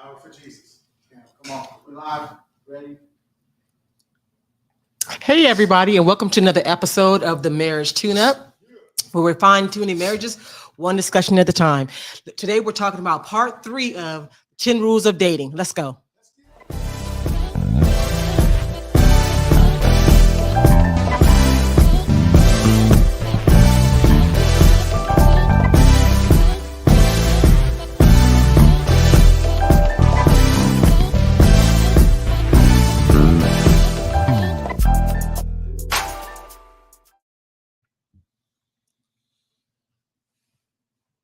hour for Jesus. Come on, we're live, ready? Hey, everybody, and welcome to another episode of the Marriage Tune-Up, where we're fine-tuning marriages one discussion at a time. Today, we're talking about part 3 of 10 Rules of Dating. Let's go.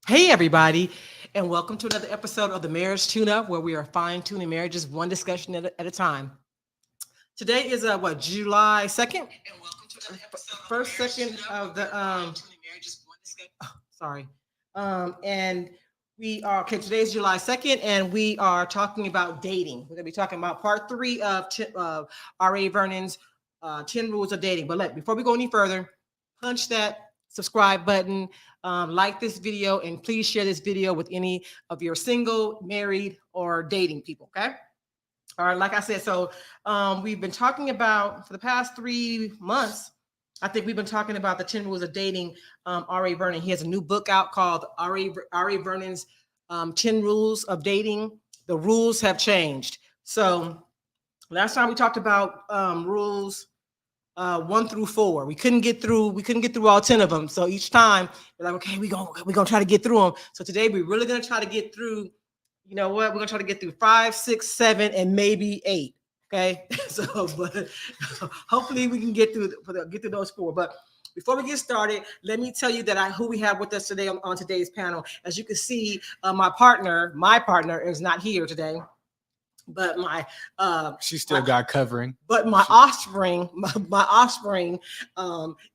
Hey, everybody, and welcome to another episode of the Marriage Tune-Up, where we are fine-tuning marriages one discussion at a time. Today is July 2nd? And welcome to another episode first second of the sorry. And we are today's July 2nd, and we are talking about dating. We're gonna be talking about part 3 of R.A. Vernon's 10 Rules of Dating. But before we go any further, punch that subscribe button, like this video, and please share this video with any of your single, married, or dating people, okay? All right, like I said, so we've been talking about, for the past 3 months, I think we've been talking about the 10 Rules of Dating, R.A. Vernon. He has a new book out called R.A. Vernon's 10 Rules of Dating. The rules have changed. So last time we talked about rules 1 through 4. We couldn't get through all 10 of them. So each time we're like, okay, we're gonna try to get through them. So today we're really gonna try to get through, you know what? We're gonna try to get through 5, 6, 7, and maybe 8. Okay. So but hopefully we can get through those 4. But before we get started, let me tell you that who we have with us today on today's panel. As you can see, my partner is not here today. But she still got covering. But my offspring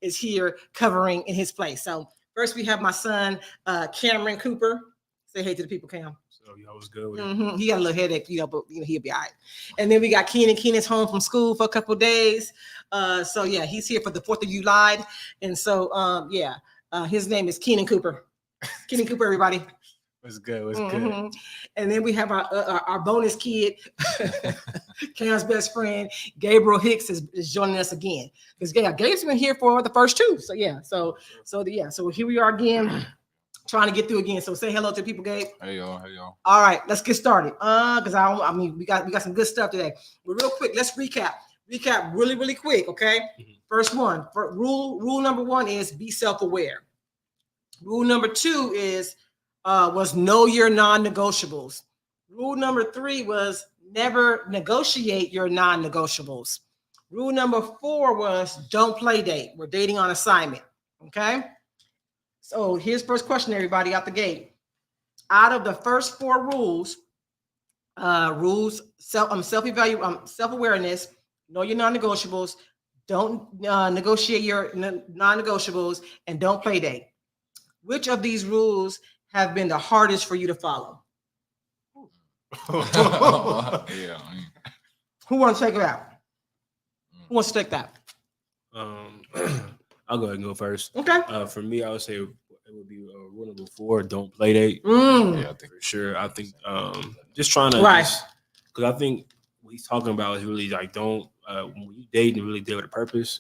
is here covering in his place. So first we have my son, Cameron Cooper. Say hey to the people, Cam. So y'all was good with it. He got a little headache, but he'll be all right. And then we got Keenan. Keenan's home from school for a couple of days. So yeah, he's here for the 4th of July. And so his name is Keenan Cooper. Keenan Cooper, everybody. Was good. Good. And then we have our bonus kid, Cam's best friend, Gabriel Hicks is joining us again. Because Gabe's been here for the first 2. So yeah, so here we are again, trying to get through again. So say hello to people, Gabe. Hey y'all. All right, let's get started. Because we got some good stuff today. But real quick, let's recap. Recap really quick, okay? First one, rule number 1 is be self-aware. Rule number 2 was know your non-negotiables. Rule number 3 was never negotiate your non-negotiables. Rule number 4 was don't play date. We're dating on assignment. Okay. So here's first question, everybody, out the gate. Out of the first 4 rules, self-awareness, know your non-negotiables, don't negotiate your non-negotiables, and don't play date. Which of these rules have been the hardest for you to follow? Yeah. Who wants to take it out? Who wants to take that? I'll go ahead and go first. Okay. For me, I would say it would be rule number 4: don't play date. Yeah, I think for sure. I think just trying to, because I think what he's talking about is really like don't when you date and really date with a purpose,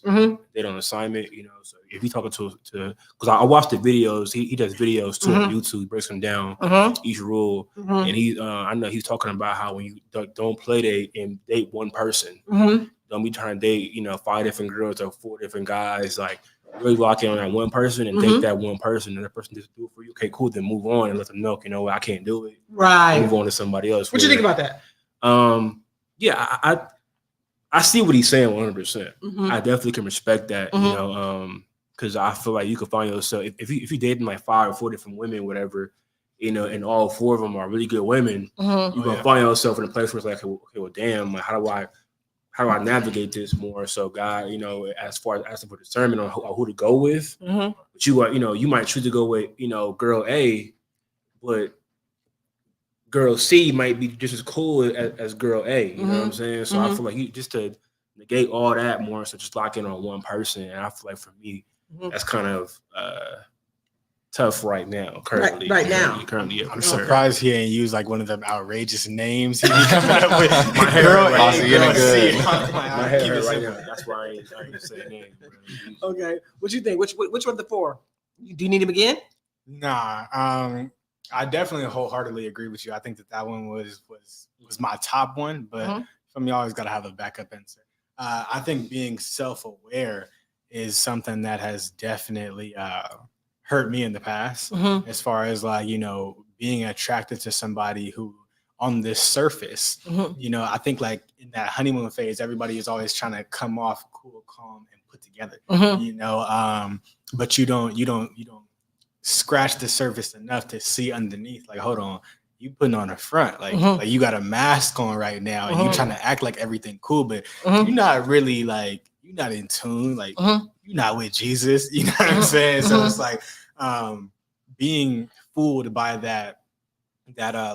date on assignment. So if you're talking to because I watched the videos, he does videos too on YouTube. He breaks them down each rule, and I know he's talking about how when you don't play date and date one person, don't be trying to date 5 different girls or 4 different guys. Like really lock in on that one person and date that one person, and that person just do it for you. Okay, cool. Then move on and let them know, I can't do it. Right. Move on to somebody else. What you think about that? Yeah, I see what he's saying 100%. I definitely can respect that, because I feel like you could find yourself if you dating like 5 or 4 different women, whatever, and all 4 of them are really good women, you're gonna find yourself in a place where it's like, okay, well, damn, like how do I navigate this more? So, God, as far as asking for discernment on who to go with, but you might choose to go with girl A, but girl C might be just as cool as girl A. You know what I'm saying? So I feel like you just to negate all that more, so just lock in on one person. And I feel like for me, that's kind of tough right now, currently. Right now. Currently, yeah, I'm for sure. surprised he ain't used like one of them outrageous names he be coming up with. My hair Girl, right hey, now. girl, Good. see. My hair Keep it hurt right simple. now. That's why I ain't saying name. Okay. What you think? Which one of the four? Do you need him again? Nah, I definitely wholeheartedly agree with you. I think that one was my top one, but Mhm. for me, you always got to have a backup answer. I think being self-aware is something that has definitely hurt me in the past, Mm-hmm. as far as like, being attracted to somebody who on this surface, Mm-hmm. I think like in that honeymoon phase, everybody is always trying to come off cool, calm, and put together, Mm-hmm. but you don't scratch the surface enough to see underneath. Like, hold on, you putting on a front, like, Mhm. like you got a mask on right now, and you Mhm. trying to act like everything cool, but Mhm. you're not really like, you're not in tune, like Mhm. you're not with Jesus. You know what I'm Mhm. saying? So Mhm. it's like being fooled by that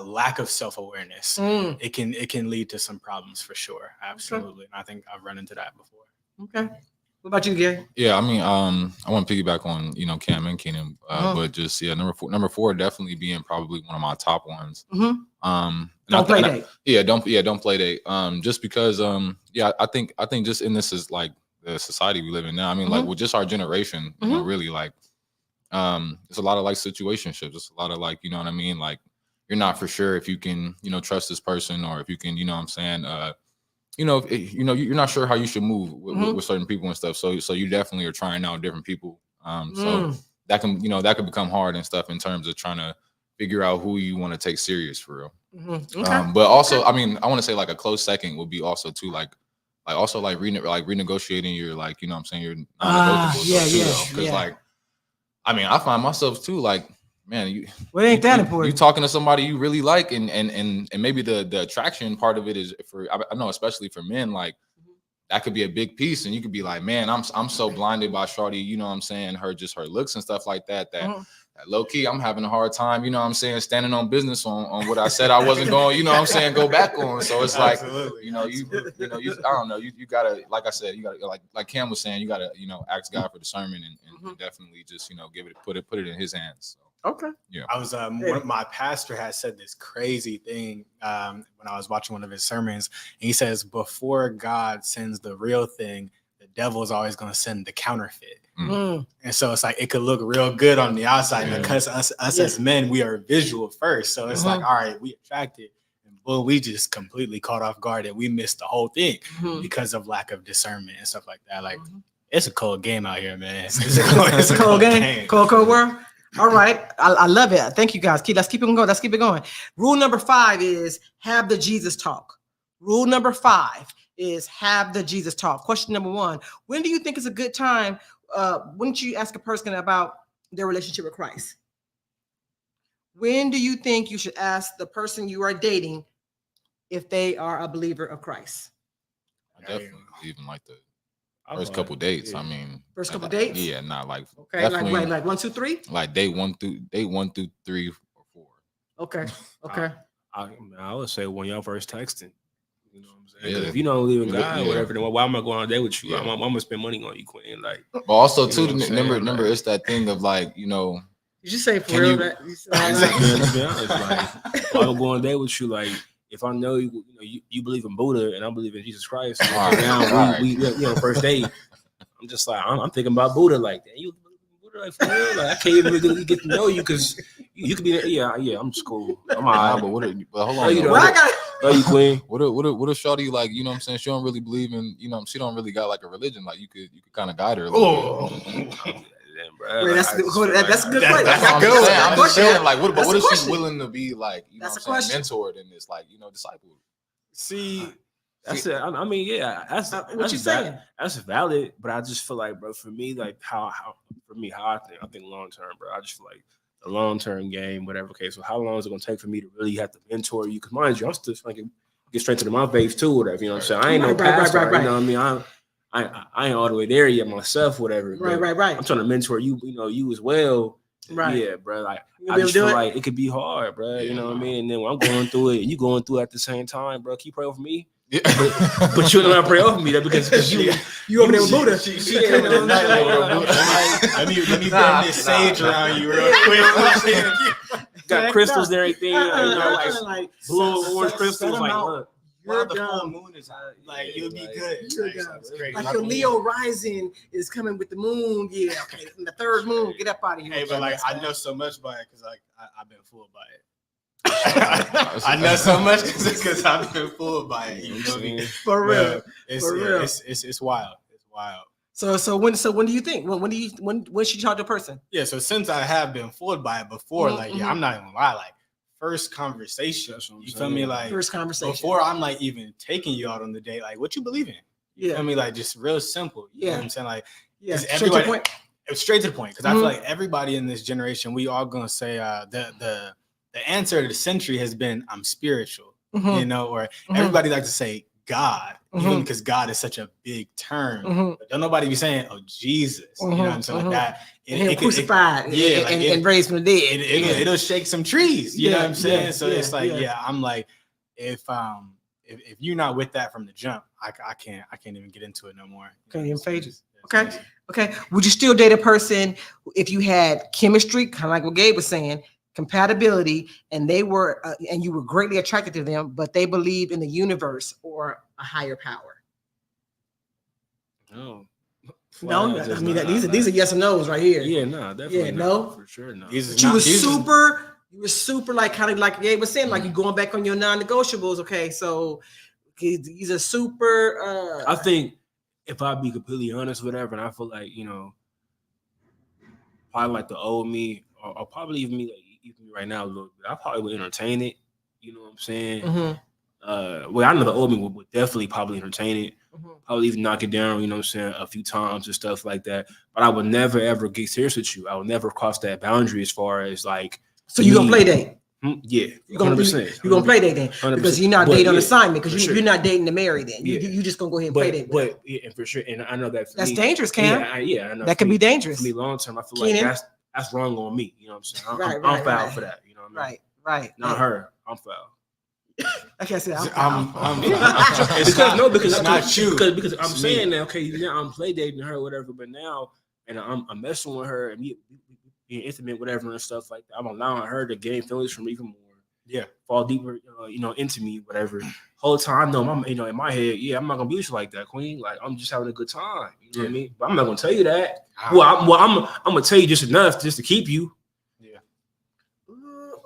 lack of self-awareness. Mm. It can lead to some problems for sure. Absolutely. And I think I've run into that before. Okay. What about you, Gary? Yeah, I mean, I want to piggyback on Cam and Keenan, but just number four definitely being probably one of my top ones. Mm-hmm. And Don't play date. Don't play date. Just because I think just in this is like the society we live in now. I mean, like with just our generation, really like it's a lot of like situationships. It's a lot of like, you know what I mean? Like you're not for sure if you can, trust this person, or if you can, you know what I'm saying, you're not sure how you should move with certain people and stuff. So you definitely are trying out different people. So that can become hard and stuff in terms of trying to figure out who you want to take serious for real. Okay. But also, I mean, I want to say like a close second would be also too like renegotiating your like, you know what I'm saying, your non-negotiables. Because like, I mean, I find myself too like, man, well, ain't that important? You talking to somebody you really like, and maybe the attraction part of it is I know, especially for men, like that could be a big piece, and you could be like, man, I'm so blinded by shawty, you know what I'm saying, her looks and stuff like that, that low key I'm having a hard time, you know what I'm saying, standing on business on what I said I wasn't going, you know what I'm saying, go back on. So it's like, you I don't know, you gotta, like I said, you gotta like Cam was saying, you gotta, ask God for discernment and definitely just, put it in his hands. So. Okay. Yeah. I was my pastor had said this crazy thing when I was watching one of his sermons, and he says before God sends the real thing, the devil is always going to send the counterfeit. And so it's like it could look real good on the outside because us as men, we are visual first. So it's like, all right, we attracted, and boom, we just completely caught off guard and we missed the whole thing because of lack of discernment and stuff like that. Like it's a cold game out here, man. It's a cold game. Cold world. All right. I love it. Thank you, guys. Let's keep it going. Let's keep it going. Rule number 5 is have the Jesus talk. Rule number 5 is have the Jesus talk. Question number 1, when do you think is a good time? Wouldn't you ask a person about their relationship with Christ? When do you think you should ask the person you are dating if they are a believer of Christ? I definitely even like the first couple dates. I mean, first couple dates. Yeah, not like like 1, 2, 3. Like date one through 3 or 4. Okay. I would say when y'all first texting. You know what I'm saying? Yeah. If you don't believe in God or whatever, then why am I going on a date with you? Yeah. I'm gonna spend money on you, Queen. Like, but also too, remember, it's that thing of like, You should say for real that. To be honest, like, I'm going on a date with you, like. If I know you believe in Buddha and I believe in Jesus Christ, we first date. I'm just like I'm thinking about Buddha, like you Buddha, like for real. Like I can't even really get to know you because you could be I'm just cool. I'm alright. But hold on, you Queen. What if shawty, like, you know what I'm saying, she don't really believe in, she don't really got like a religion, like you could kind of guide her a little bit. Wait, that's a good point. That's good. I'm just saying, like, what if she's willing to be like, mentored in this, like, disciple? See, that's it. I mean, that's what you saying. That's valid, but I just feel like, bro, for me, like how I think long term, bro. I just feel like the long term game, whatever case. So how long is it gonna take for me to really have to mentor you? Because mind you, I'm still like get straight to my base too, whatever. You know what I'm saying? I ain't no pastor. You know what I mean? I ain't all the way there yet myself, whatever. Right. I'm trying to mentor you, you as well. Right. Yeah, bro. Like I just feel like it could be hard, bro. You know what I mean? And then when I'm going through it, and you going through it at the same time, bro. Keep praying for me. But you don't pray over me, that because You over there with Buddha. She came in the night like, let me burn this sage around you real quick. got crystals and everything, like blue, orange crystals. Like, look, While the You're full dumb. moon is out, like you'll be good. You're Like, dumb. it's crazy. Like your Leo rising is coming with the moon. Yeah, okay. And the third moon, get up out of here. Hey, but like I know so much about it because like I've been fooled by it. I know so much because I've been fooled by it. You feel me? For real. It's, For yeah, real. it's wild. It's wild. So when do you think? When should you talk to a person? Yeah. So since I have been fooled by it before, Mhm, like I'm not even gonna lie, like first conversation. That's what I'm You feel me? saying. Like First conversation. before I'm like even taking you out on the date, like what you believe in? You Yeah. feel me? Like just real simple. You know Yeah. what I'm saying? Like Yeah. is Straight to the everybody- point. it's straight to the point because I feel Mhm. like everybody in this generation, we all gonna say the answer to the century has been I'm spiritual, Mhm, you know, or mhm, everybody like to say God, even Mhm. because God is such a big term. mhm. But don't nobody be saying, oh Jesus, you know what I'm saying? Mhm, Like that. And him crucified yeah, and, like and, it- and raised from the dead. it'll shake some trees, you know Yeah, what I'm saying? yeah, So yeah, it's like, yeah. yeah, I'm like, if you're not with that from the jump, I can't even get into it no more. Can't even fade it. It's Okay. easy. Okay. Would you still date a person if you had chemistry, kind of like what Gabe was saying, compatibility, and they were and you were greatly attracted to them, but they believed in the universe or a higher power? no. No, Flat, I just mean not. these are yes or no's right here. Yeah, no, definitely Yeah, not. no? For sure, no. These is But you not- was these is- super like kind of like Gabe was saying, like you going back on your non-negotiables. Okay, so these are super. I think if I be completely honest, whatever, and I feel like probably like the old me, or probably even me, like even me right now a little bit, I probably would entertain it. You know what I'm saying? Mhm, Well, I know the old me would definitely probably entertain it. mhm. Probably even knock it down, you know what I'm saying, a few times and stuff like that. But I would never ever get serious with you. I would never cross that boundary as far as like, So you gonna play date? yeah, You gonna 100%. you gonna play date then? 100%. Because you're not But dating on yeah, assignment. for Because sure. you're not dating to marry. Then Yeah. you just gonna go ahead and play date. with them. But yeah, and for sure, and I know that for That's me, dangerous, Cam. Yeah, I know That for can me- be dangerous. For me, long term, I feel Keenan? like that's wrong on me. You know what I'm saying? Right, I'm right, foul right. for that. You know what I mean? Right. Not her. I'm foul. Like I said, I'm Because it's not you. Because I'm It's saying me. that okay, now I'm play dating her or whatever, but now and I'm messing with her and being intimate, whatever and stuff like that. I'm allowing her to gain feelings from me even more. Yeah. Fall deeper, into me, whatever. Whole time, I know I'm, in my head, yeah, I'm not gonna be with you like that, Queen. Like I'm just having a good time. You know what I mean? But I'm not gonna tell you that. I'm gonna tell you just enough just to keep you.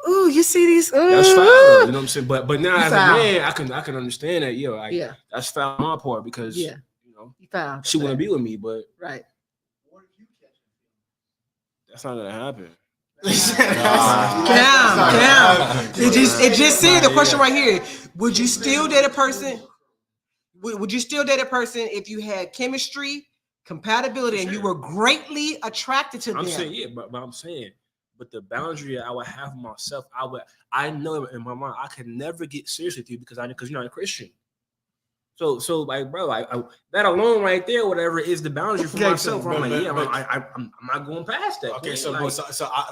Ooh, you see these? That's foul, though, you know what I'm saying? But now as Foul. a man, I can understand that, Yeah, that's foul on my part because Yeah. you found. she wanna be with me, but Right. that's not gonna happen. Cam. It just said the question right here. Would you still date a person? Would you still date a person if you had chemistry, compatibility, and you were greatly attracted to them? I'm saying, yeah, but I'm saying, but the boundary I would have for myself, I know in my mind I could never get serious with you because you're not a Christian. So like, bro, I that alone right there, whatever, is the boundary for Okay, myself. so- I'm like, but- yeah, but- I'm not going past that. Okay, man. so like,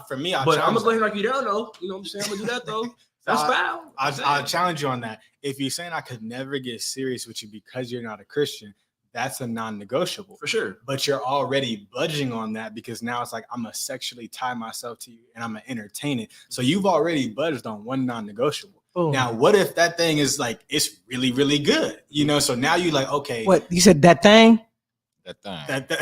for me, I'll but I'm challenge gonna go ahead and like you down though. You know what I'm saying? I'm gonna do that though. That's foul. I'll challenge you on that. If you're saying I could never get serious with you because you're not a Christian, that's a non-negotiable. For sure. But you're already budging on that because now it's like I'm gonna sexually tie myself to you and I'm gonna entertain it. So you've already budged on one non-negotiable. Boom. Now, what if that thing is like it's really, really good? So now you like, okay, What you said that thing? That thing.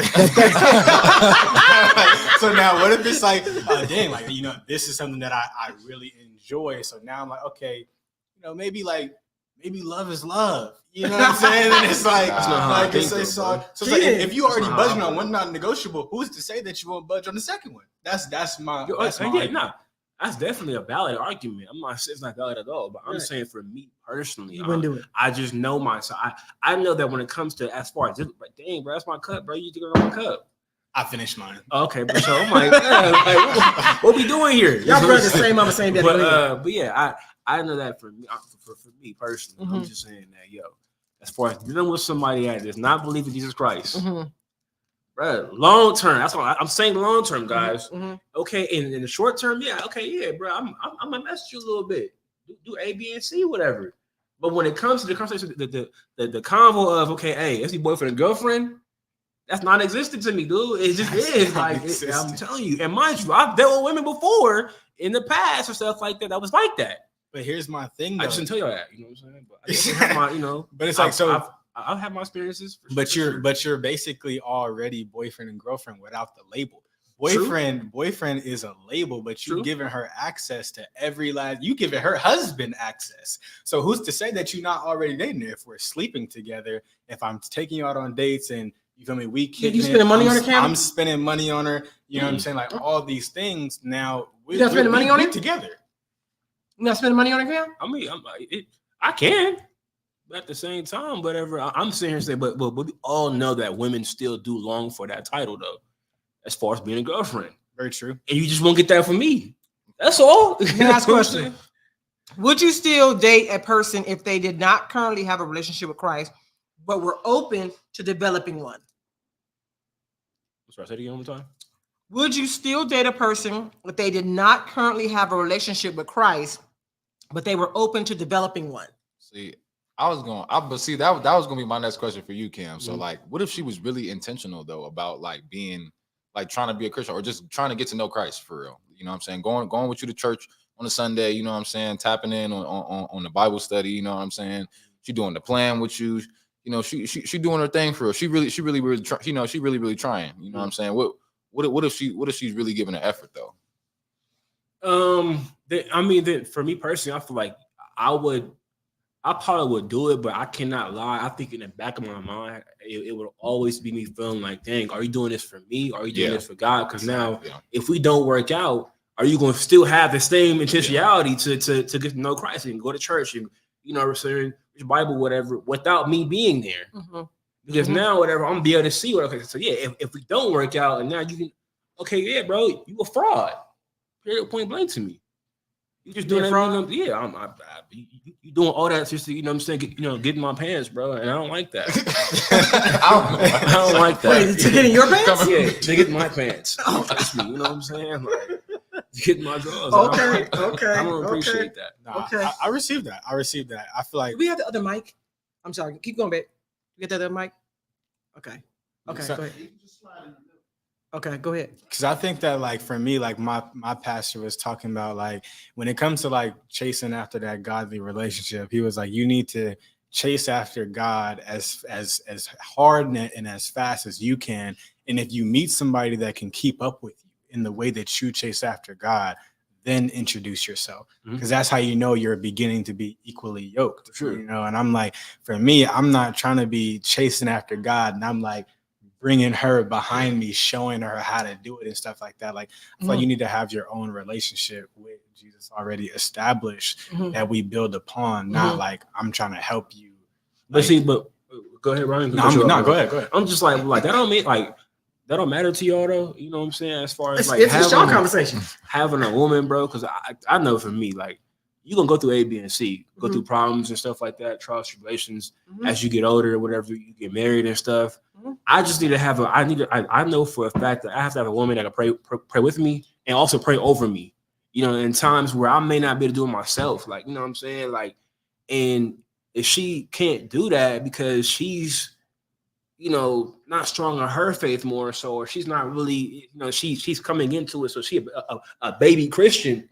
So now what if it's like, dang, like this is something that I really enjoy. So now I'm like, okay, maybe love is love. You know what I'm saying? And it's like, That's not how I think, so it's though, like bro. if you already That's not how budging I on one non-negotiable, who's to say that you won't budge on the second one? That's my Yeah, argument. nah, that's definitely a valid argument. I'm not saying it's not valid at all, but I'm Right. saying for me personally, You wouldn't do it. I just know myself. I know that when it comes to as far as this, like, dang, bro, that's my cup, bro. You took it on my cup. I finished mine. Okay, but so I'm like, man, like, what we doing here? Y'all brothers same mama, same daddy. But yeah, I know that for me, for me personally, I'm Mhm. just saying that, as far as dealing with somebody that does not believe in Jesus Christ, Mhm, bro, long term. That's what I'm saying. Long term, guys. mhm. Okay, in the short term, yeah, okay, yeah, bro. I'm gonna mess with you a little bit. Do A, B, and C, whatever. But when it comes to the conversation, the convo of okay, hey, is he boyfriend and girlfriend? That's non-existent to me, dude. It just is. Like I'm telling you. And mind you, I've dealt with women before in the past or stuff like that. That was like that. But here's my thing, though. I just didn't tell you that. You know what I'm saying? But I just have my, you know. But it's like so. I've had my experiences. But you're basically already boyfriend and girlfriend without the label. Boyfriend is a label, but you're giving her access to you giving her husband access. So who's to say that you're not already dating her? If we're sleeping together, if I'm taking you out on dates and you feel me, you spending money on her, Cam? I'm spending money on her. You know what I'm saying? Like all these things. Now we're spending money on it together. You're not spending money on her, Cam? I mean, I can. But at the same time, whatever. I'm sitting here saying, but we all know that women still do long for that title, though. As far as being a girlfriend. Very true. And you just won't get that from me. That's all. Last question. Would you still date a person if they did not currently have a relationship with Christ, but were open to developing one? Sorry, say it again one more time. Would you still date a person if they did not currently have a relationship with Christ, but they were open to developing one? See, that was gonna be my next question for you, Cam. So, like, what if she was really intentional though about like being like trying to be a Christian or just trying to get to know Christ for real? You know what I'm saying? Going with you to church on a Sunday, you know what I'm saying? Tapping in on the Bible study, you know what I'm saying? She doing the plan with you, you know, she doing her thing for real. She really trying, you know, she really trying, you know what I'm saying? What if she's really giving an effort though? For me personally, I feel like I probably would do it, but I cannot lie. I think in the back of my mind, it would always be me feeling like, dang, are you doing this for me? Are you doing this for God? Because now, if we don't work out, are you going to still have the same intentionality to get to know Christ and go to church and, you know, read the Bible, whatever, without me being there? Mm-hmm. Because now, whatever, I'm going to be able to see what. Okay, so yeah, if we don't work out, and now you can, okay, yeah, bro, you a fraud. Period, point blank to me. You just doing that, you doing all that just to, you know what I'm saying, get in my pants, bro, and I don't like that. I don't like that. Wait, to get in your pants? Yeah, to get in my pants. Trust me, you know what I'm saying? Like, to get in my drawers. Okay. I don't appreciate that. Nah, okay. I received that. I feel like we have the other mic. I'm sorry. Keep going, babe. You get that other mic? Okay. Go ahead. Okay, go ahead. Because I think that, like, for me, like my pastor was talking about, like, when it comes to like chasing after that godly relationship, he was like, you need to chase after God as hard and as fast as you can. And if you meet somebody that can keep up with you in the way that you chase after God, then introduce yourself, because that's how you know you're beginning to be equally yoked. Sure. You know, and I'm like, for me, I'm not trying to be chasing after God, and I'm like bringing her behind me, showing her how to do it and stuff like that. Like, I feel like you need to have your own relationship with Jesus already established that we build upon, not like I'm trying to help you. But go ahead, Ryan. No, go ahead. I'm just like that don't mean like that don't matter to y'all though. You know what I'm saying? As far as like it's just our conversation. Having a woman, bro, because I know for me, like, you're gonna go through A, B, and C, go through problems and stuff like that, trials, tribulations as you get older, whatever, you get married and stuff. I just need to have I know for a fact that I have to have a woman that can pray with me and also pray over me, you know, in times where I may not be able to do it myself. Like, you know what I'm saying? Like, and if she can't do that because she's, you know, not strong on her faith more so, or she's not really, you know, she's coming into it, so she a baby Christian,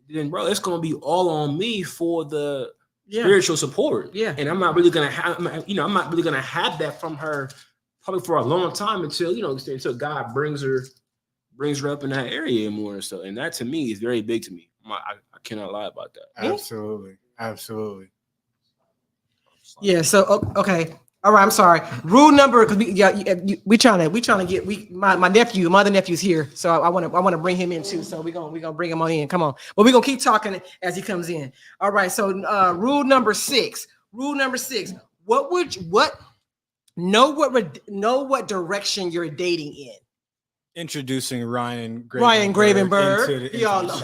then bro, it's gonna be all on me for the spiritual support. Yeah. And I'm not really gonna have, that from her probably for a long time until God brings her up in that area more. So, and that to me is very big to me. I cannot lie about that. Absolutely. Yeah. So okay. All right. I'm sorry. Rule number, because we trying to get my other nephew's here, so I want to bring him in too. So we're gonna bring him on in. Come on, but we're gonna keep talking as he comes in. All right. So rule number 6. Know what direction you're dating in. Introducing Ryan Gravenberg. Y'all know.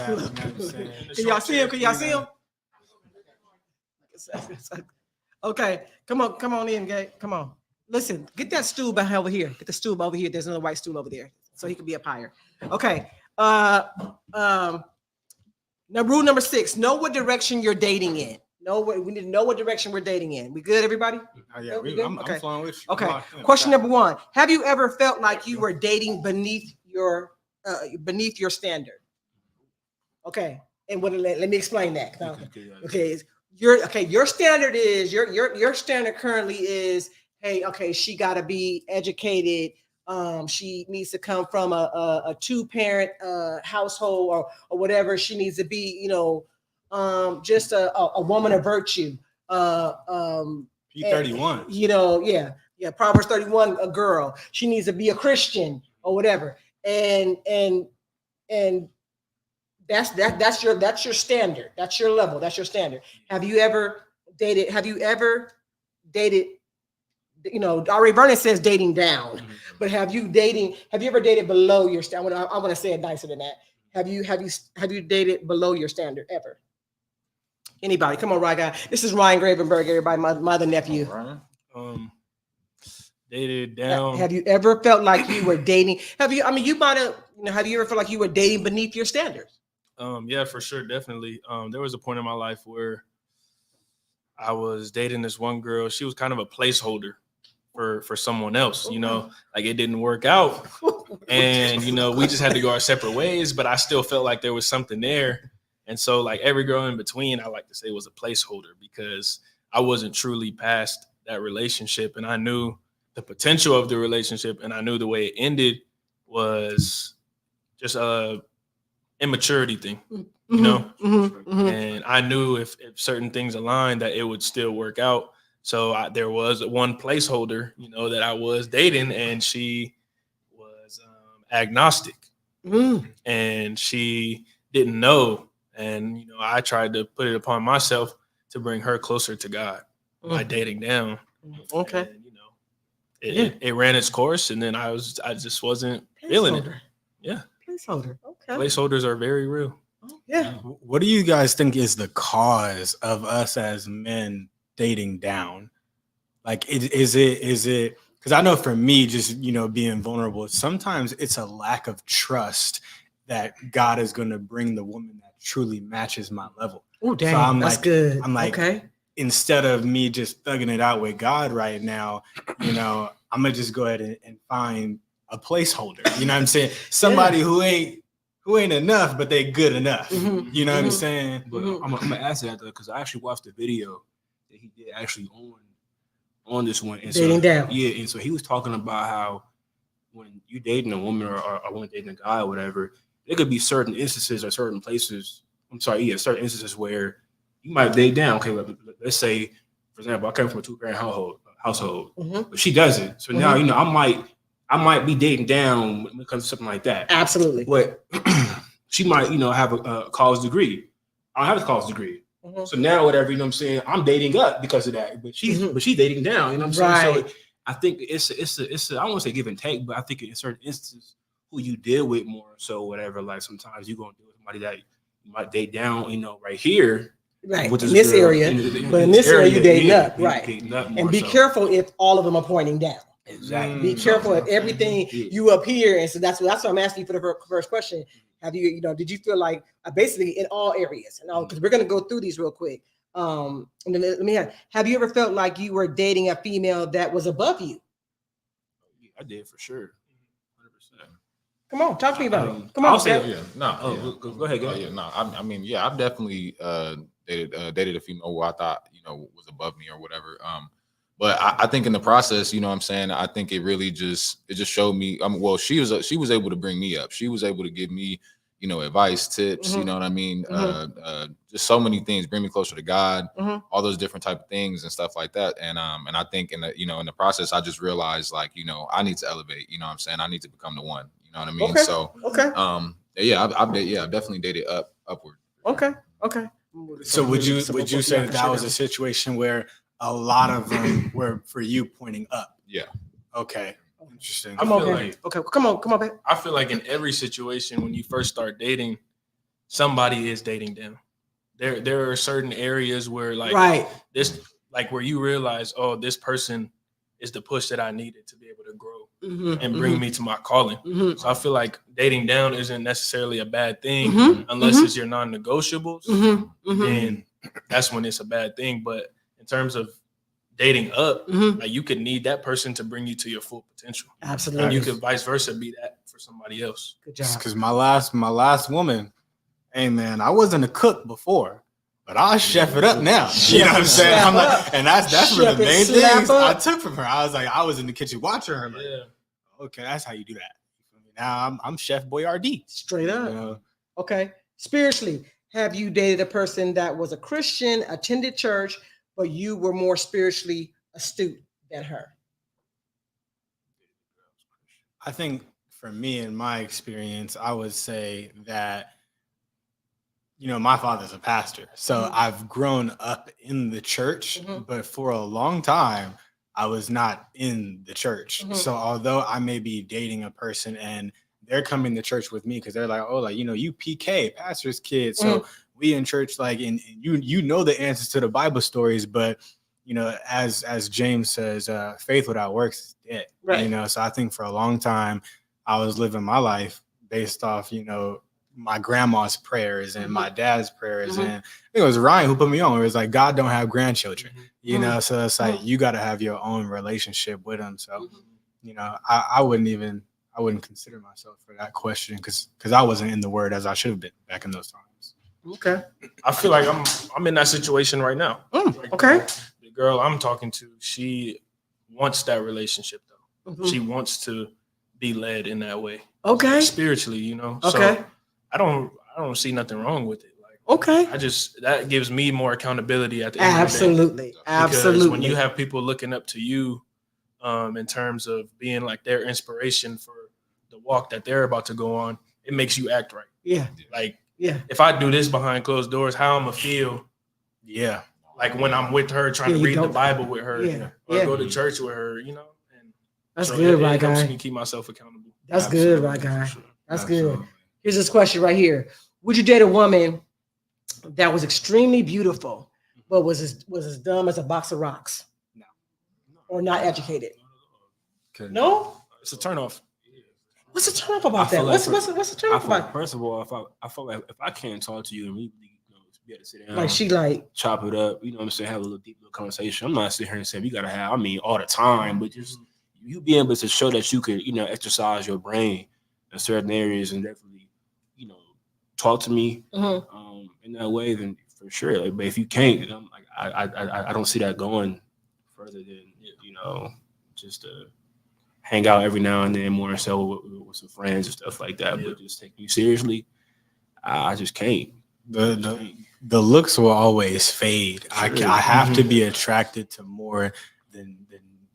Can y'all see him? Okay, come on in, Gabe. Come on. Listen, get that stool back over here. Get the stool over here. There's another white stool over there, so he can be up higher. Okay. Now rule number 6: know what direction you're dating in. We need to know what direction we're dating in. We good, everybody? Oh, yeah, We good? I'm Okay. flowing with you. Okay. I'm locked in. Question number 1. Have you ever felt like you were dating beneath your standard? Okay. And let me explain that. Okay. Your standard is your standard currently is, hey, okay, she got to be educated. She needs to come from a 2-parent household or whatever. She needs to be, just a woman of virtue. P31. Yeah. Proverbs 31, a girl. She needs to be a Christian or whatever. And that's your standard. That's your level. That's your standard. Have you ever dated? Ari Vernon says dating down, but have you ever dated below your standard? I want to say it nicer than that. Have you dated below your standard ever? Anybody? Come on, right guy. This is Ryan Gravenberg, everybody, my other nephew. Dated down. Have you ever felt like you were dating? Have you ever felt like you were dating beneath your standards? Yeah, for sure, definitely. There was a point in my life where I was dating this one girl. She was kind of a placeholder for someone else, like it didn't work out. And, we just had to go our separate ways, but I still felt like there was something there. And so like every girl in between, I like to say was a placeholder because I wasn't truly past that relationship. And I knew the potential of the relationship. And I knew the way it ended was just a immaturity thing, and I knew if certain things aligned that it would still work out. So there was one placeholder, that I was dating, and she was agnostic, and she didn't know. And, I tried to put it upon myself to bring her closer to God by dating down. Okay. And, it ran its course, and then I just wasn't feeling it. Yeah. Placeholder. Okay. Placeholders are very real. Yeah. What do you guys think is the cause of us as men dating down? Like, is it? Because I know for me, just being vulnerable, sometimes it's a lack of trust that God is going to bring the woman that truly matches my level. Oh, damn, that's good. I'm like, okay. Instead of me just thugging it out with God right now, I'm gonna just go ahead and find a placeholder. You know what I'm saying? Somebody who ain't enough, but they good enough. You know what I'm saying? But I'm gonna ask that though, because I actually watched the video that he did actually on this one. And dating down. Yeah, and so he was talking about how when you dating a woman or a woman dating a guy or whatever, there could be certain instances or certain places. Certain instances where you might date down. Okay, let's say, for example, I come from a 2-parent household, but she doesn't. So now I might be dating down when it comes to something like that. Absolutely. But she might, have a college degree. I don't have a college degree. So now whatever, I'm saying, I'm dating up because of that. But she's dating down, what I'm saying? Right. So I think it's I don't want to say give and take, but I think in certain instances who you deal with more so whatever, like sometimes you're gonna deal with somebody that you might date down, right here. Right. In this area. But in this area you dating up, right. Dating up and be careful if all of them are pointing down. Exactly. Be careful if everything you up here, and so that's what I'm asking you for the first question. Have you, did you feel like basically in all areas, because we're gonna go through these real quick. And then let me have you ever felt like you were dating a female that was above you? I did for sure. 100%. Come on, talk to me about it. Come on, I'll say Go ahead. I've definitely dated a female who I thought was above me or whatever. But I think in the process, I think it really just showed me. She was able to bring me up. She was able to give me, advice, tips. You know what I mean? Just so many things, bring me closer to God, all those different type of things and stuff like that. And I think in the process, I just realized I need to elevate. You know what I'm saying? I need to become the one. You know what I mean? Okay. So I've definitely dated upward. Okay. So would you say that was a situation where a lot of them were for you pointing up? Yeah. Okay. Interesting. I feel like come on, babe. I feel like in every situation when you first start dating, somebody is dating down. There are certain areas where where you realize, oh, this person is the push that I needed to be able to grow and bring me to my calling. So I feel like dating down isn't necessarily a bad thing unless it's your non-negotiables. And that's when it's a bad thing. But in terms of dating up, Mhm. like you could need that person to bring you to your full potential. Absolutely. And you could vice versa be that for somebody else. Good job. Because my last woman, hey man, I wasn't a cook before, but I'll chef it up now. You know what I'm saying? Chef I'm like, up. and that's one Chef of the it, main slap things I up. took from her. I was like, I was in the kitchen watching her. Like, Yeah. okay, that's how you do that. Now I'm Chef Boyardee. Straight You up. know? Okay. Spiritually, have you dated a person that was a Christian, attended church, but you were more spiritually astute than her? I think for me, in my experience, I would say that, you know, my father's a pastor. So Mhm. I've grown up in the church, Mhm. but for a long time, I was not in the church. Mhm. So although I may be dating a person and they're coming to church with me because they're like, oh, like, you know, you PK, pastor's kid. So we in church, like, and you know the answers to the Bible stories, but you know, as James says, faith without works is dead. Right. You know, so I think for a long time I was living my life based off, you know, my grandma's prayers and my dad's prayers. Mhm. And I think it was Ryan who put me on. It was like, God don't have grandchildren, you Mhm. know, so it's like Mhm. you got to have your own relationship with them. So, Mhm. you know, I wouldn't consider myself for that question because I wasn't in the word as I should have been back in those times. Okay. I feel like I'm in that situation right now. Like, Okay. The girl I'm talking to, she wants that relationship though. Mhm. She wants to be led in that way. Okay. Spiritually, you know. Okay. So I don't see nothing wrong with it. Like Okay. that gives me more accountability at the end of the day. Absolutely. Because Absolutely. when you have people looking up to you, in terms of being like their inspiration for the walk that they're about to go on, it makes you act right. Yeah. Like Yeah. if I do this behind closed doors, how I'm gonna feel Yeah. like when I'm with her trying Yeah, to you read the don't- Bible with her, Yeah. or Yeah. go to church with her, you know. And That's so good, it right, helps guy. me keep myself accountable. That's good, right, Absolutely, guy. for sure. That's Absolutely. good. Here's this question right here. Would you date a woman that was extremely beautiful, but was as dumb as a box of rocks? No. Or not educated? Couldn't. No? It's a turnoff. What's the turn off about I feel that? like What's the turn I off feel about? first of all, I feel like if I can't talk to you and we you know, be able to sit down, Like she like, chop it up, you know what I'm saying, have a little deep little conversation. I'm not sitting here and saying we gotta have, I mean, all the time, but just you be able to show that you could, you know, exercise your brain in certain areas and definitely, you know, talk to me in that way, then for sure. Like, but if you can't, then I'm like, I don't see that going further than, you know, just hang out every now and then more so with some friends and stuff like that. But just take you seriously, I just can't. The looks will always fade. Sure. I have to be attracted to more than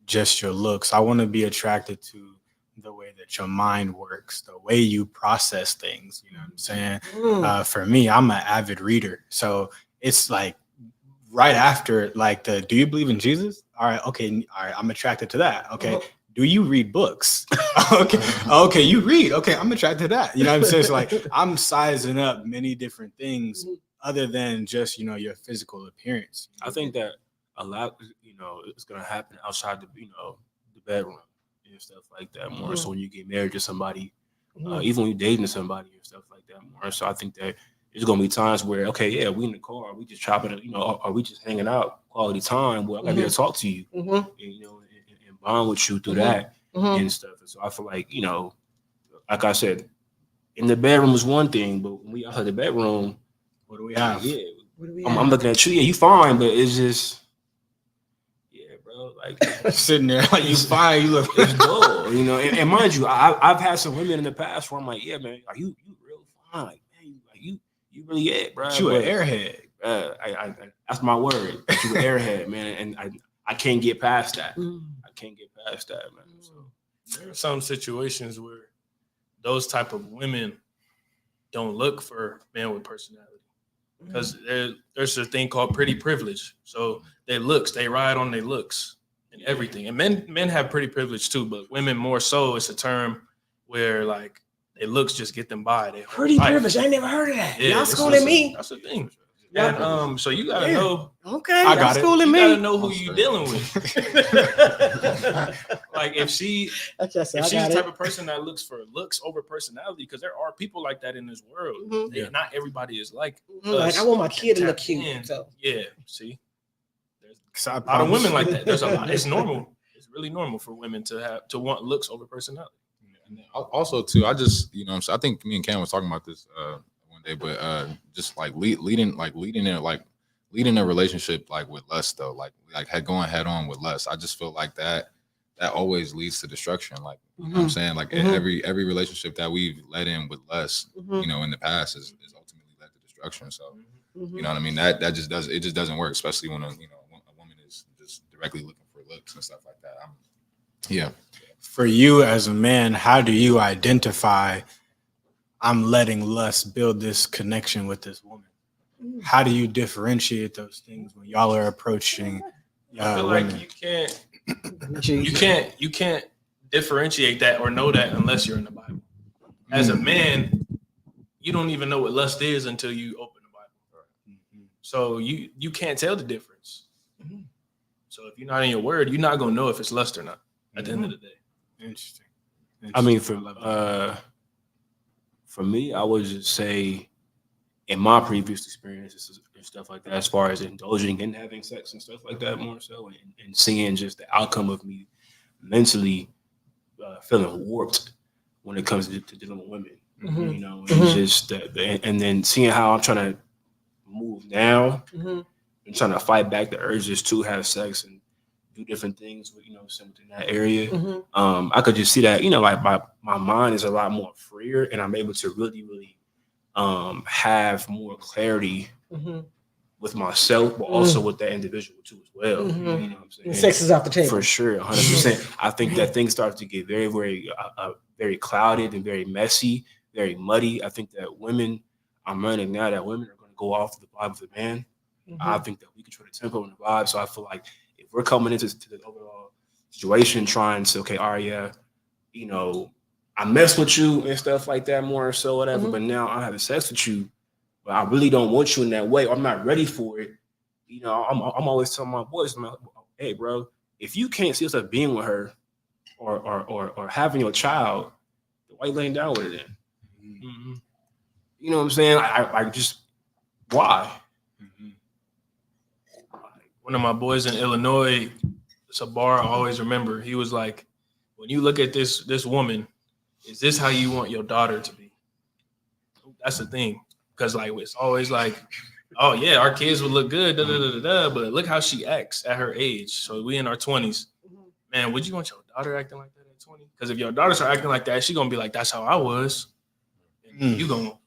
just your looks. I want to be attracted to the way that your mind works, the way you process things. You know what I'm saying? For me, I'm an avid reader, so it's like right after like the do you believe in Jesus? All right, I'm attracted to that. Okay. Do you read books? okay, you read. Okay, I'm attracted to that. You know what I'm saying? It's like I'm sizing up many different things other than just, you know, your physical appearance. I think that a lot, you know, it's gonna happen outside the, you know, the bedroom and stuff like that more. So when you get married to somebody, even when you're dating somebody and stuff like that more. So I think that there's gonna be times where, okay, yeah, we in the car, we just chopping it, you know, are we just hanging out, quality time? Well, I gotta be able to talk to you, and, you know, and bond with you through that and stuff. And so I feel like, you know, like I said, in the bedroom is one thing, but when we outside the bedroom, What do we have? yeah, what do we I'm looking at you. Yeah, you fine, but it's just, yeah, bro. Like Sitting there like you fine, you look. it's dull, you know. And mind you, I've had some women in the past where I'm like, yeah, man, are you real fine? Like, man, you really it, bro. You an airhead. I that's my word. You an airhead, man, and I can't get past that. I can't get past that, man. So there are some situations where those type of women don't look for men with personality because there's a thing called pretty privilege. So their looks, they ride on their looks and everything. And men have pretty privilege too, but women more so. It's a term where like their looks just get them by. Pretty privilege. I ain't never heard of that. Yeah, Y'all schooling me. That's the thing. And so you gotta know. Okay, I got that's it. schooling You me. gotta know who you dealing with. Like if she's the type of person that looks for looks over personality, because there are people like that in this world. Mhm. Yeah, not everybody is like like us I want my kid to look tapped cute. in. So Yeah, see, there's 'Cause I a lot of women promise- like that. There's a lot. It's normal. It's really normal for women to want looks over personality. And then also too, I just I think me and Cam was talking about this one day, but just like leading a relationship like with lust though, like going head on with lust. I just feel like that always leads to destruction. Like you know what I'm saying, like every relationship that we've led in with lust, in the past is ultimately led to destruction. So you know what I mean. That just doesn't work, especially when a woman is just directly looking for looks and stuff like that. Yeah. For you as a man, how do you identify I'm letting lust build this connection with this woman? How do you differentiate those things when y'all are approaching I feel like women? you can't differentiate that or know that unless you're in the Bible. As a man, you don't even know what lust is until you open the Bible. So you can't tell the difference. So if you're not in your word, you're not gonna know if it's lust or not at the end of the day. Interesting. I mean, for me, I would just say, in my previous experiences and stuff like that, as far as indulging in having sex and stuff like that, more so, and seeing just the outcome of me mentally feeling warped when it comes to dealing with women, you know, it's just and then seeing how I'm trying to move now and trying to fight back the urges to have sex and do different things with, within that area. I could just see that, like my mind is a lot more freer and I'm able to really have more clarity with myself, but also with that individual too as well. You know what I'm saying? And sex is off the table. For sure, 100%. I think that things start to get very, very, very clouded and very messy, very muddy. I think that I'm learning now that women are going to go off the vibe of the man. I think that we control the tempo and the vibe. So I feel like if we're coming into the overall situation trying to, okay, all right, yeah, I mess with you and stuff like that more or so, whatever, but now I'm having sex with you, but I really don't want you in that way. I'm not ready for it. I'm always telling my boys, hey, bro, if you can't see yourself being with her or having your child, why you laying down with her then? You know what I'm saying? I just, why? One of my boys in Illinois, Sabar, I always remember, he was like, when you look at this woman, is this how you want your daughter to be? That's the thing. Because like it's always like, oh yeah, our kids would look good, but look how she acts at her age. So we in our 20s. Man, would you want your daughter acting like that at 20? Because if your daughter start acting like that, she's gonna be like, that's how I was. And you gonna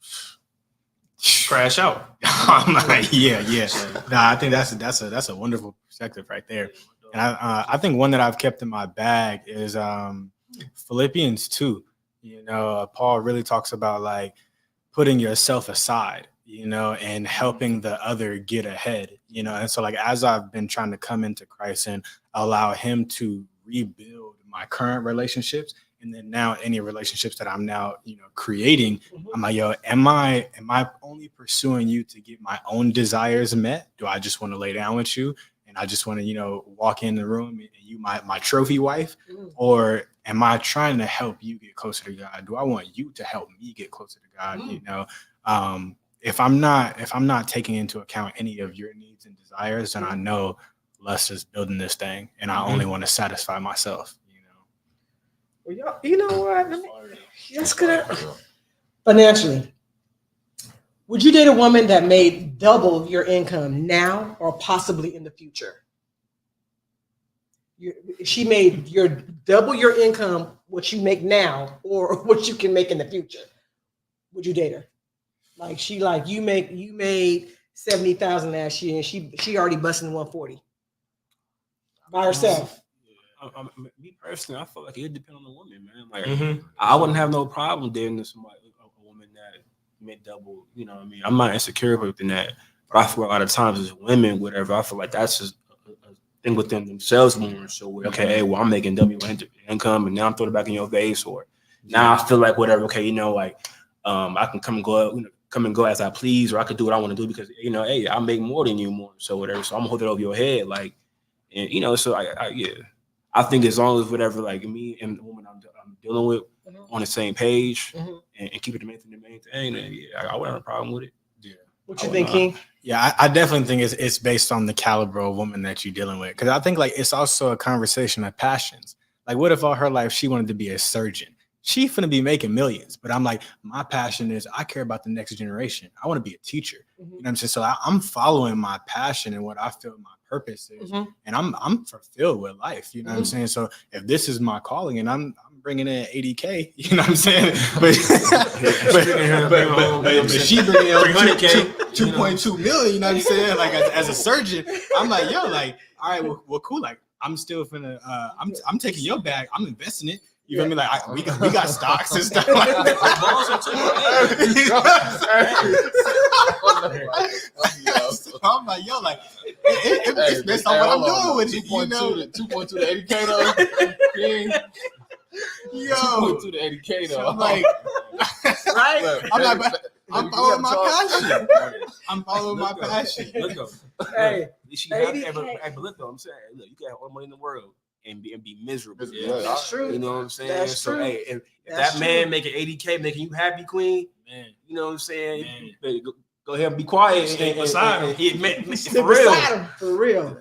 crash out. I'm like, yeah. Nah, I think that's a wonderful perspective right there. And I think one that I've kept in my bag is Philippians 2. Paul really talks about like putting yourself aside, and helping the other get ahead, and so like as I've been trying to come into Christ and allow him to rebuild my current relationships, and then now any relationships that I'm now, creating, I'm like, yo, am I only pursuing you to get my own desires met? Do I just want to lay down with you and I just want to, walk in the room and you my trophy wife? Or am I trying to help you get closer to God? Do I want you to help me get closer to God? If I'm not taking into account any of your needs and desires, then I know lust is building this thing and I only want to satisfy myself. Well, y'all, you know what? That's good. Financially, would you date a woman that made double your income now or possibly in the future? She made double your income, what you make now, or what you can make in the future. Would you date her? You made 70,000 last year, and she already busting 140 by herself. Me personally, I feel like it depends on the woman, man. Like I wouldn't have no problem dating somebody, a woman that made double. You know what I mean? I'm not insecure within that, but I feel a lot of times as women, whatever, I feel like that's just a thing within themselves more. So okay, hey, well, I'm making double income, and now I'm throwing it back in your face, or now I feel like whatever. Okay, like I can come and go out, come and go as I please, or I could do what I want to do because hey, I make more than you more, so whatever. So I'm gonna hold it over your head, like, and so I think as long as whatever, like me and the woman I'm dealing with on the same page and keep it the main thing, then I wouldn't have a problem with it. Yeah. What you think, King? Yeah, I definitely think it's based on the caliber of woman that you're dealing with. Because I think like it's also a conversation of passions. Like, what if all her life she wanted to be a surgeon? She finna be making millions, but I'm like, my passion is I care about the next generation. I want to be a teacher. You know what I'm saying? So I'm following my passion and what I feel my purpose is, and I'm fulfilled with life. You know what I'm saying? So if this is my calling and I'm bringing in 80K, you know what I'm saying? But she bringing in 300K, 2.2 million. You know what I'm saying? Like as a surgeon, I'm like, yo, like, all right, well, cool. Like I'm still finna, I'm taking your bag. I'm investing it. You feel me? Like we got stocks and stuff like that. So I'm like, yo, like it's based on what I'm doing with it. 2.2 to 80K though. Yo, 2.2 to 80K though. So I'm like, Right? I'm like, I'm following my passion. I'm following my passion. Look up. Hey, She 80K. but look though, I'm saying, look, you can have all the money in the world and be miserable. That's true. You know what I'm saying? That's so true. hey, if That's that man true. making 80K making you happy, Queen, Man, you know what I'm saying? Man. You better go ahead and be quiet. Stay and beside him. Sit For real. beside him. For real.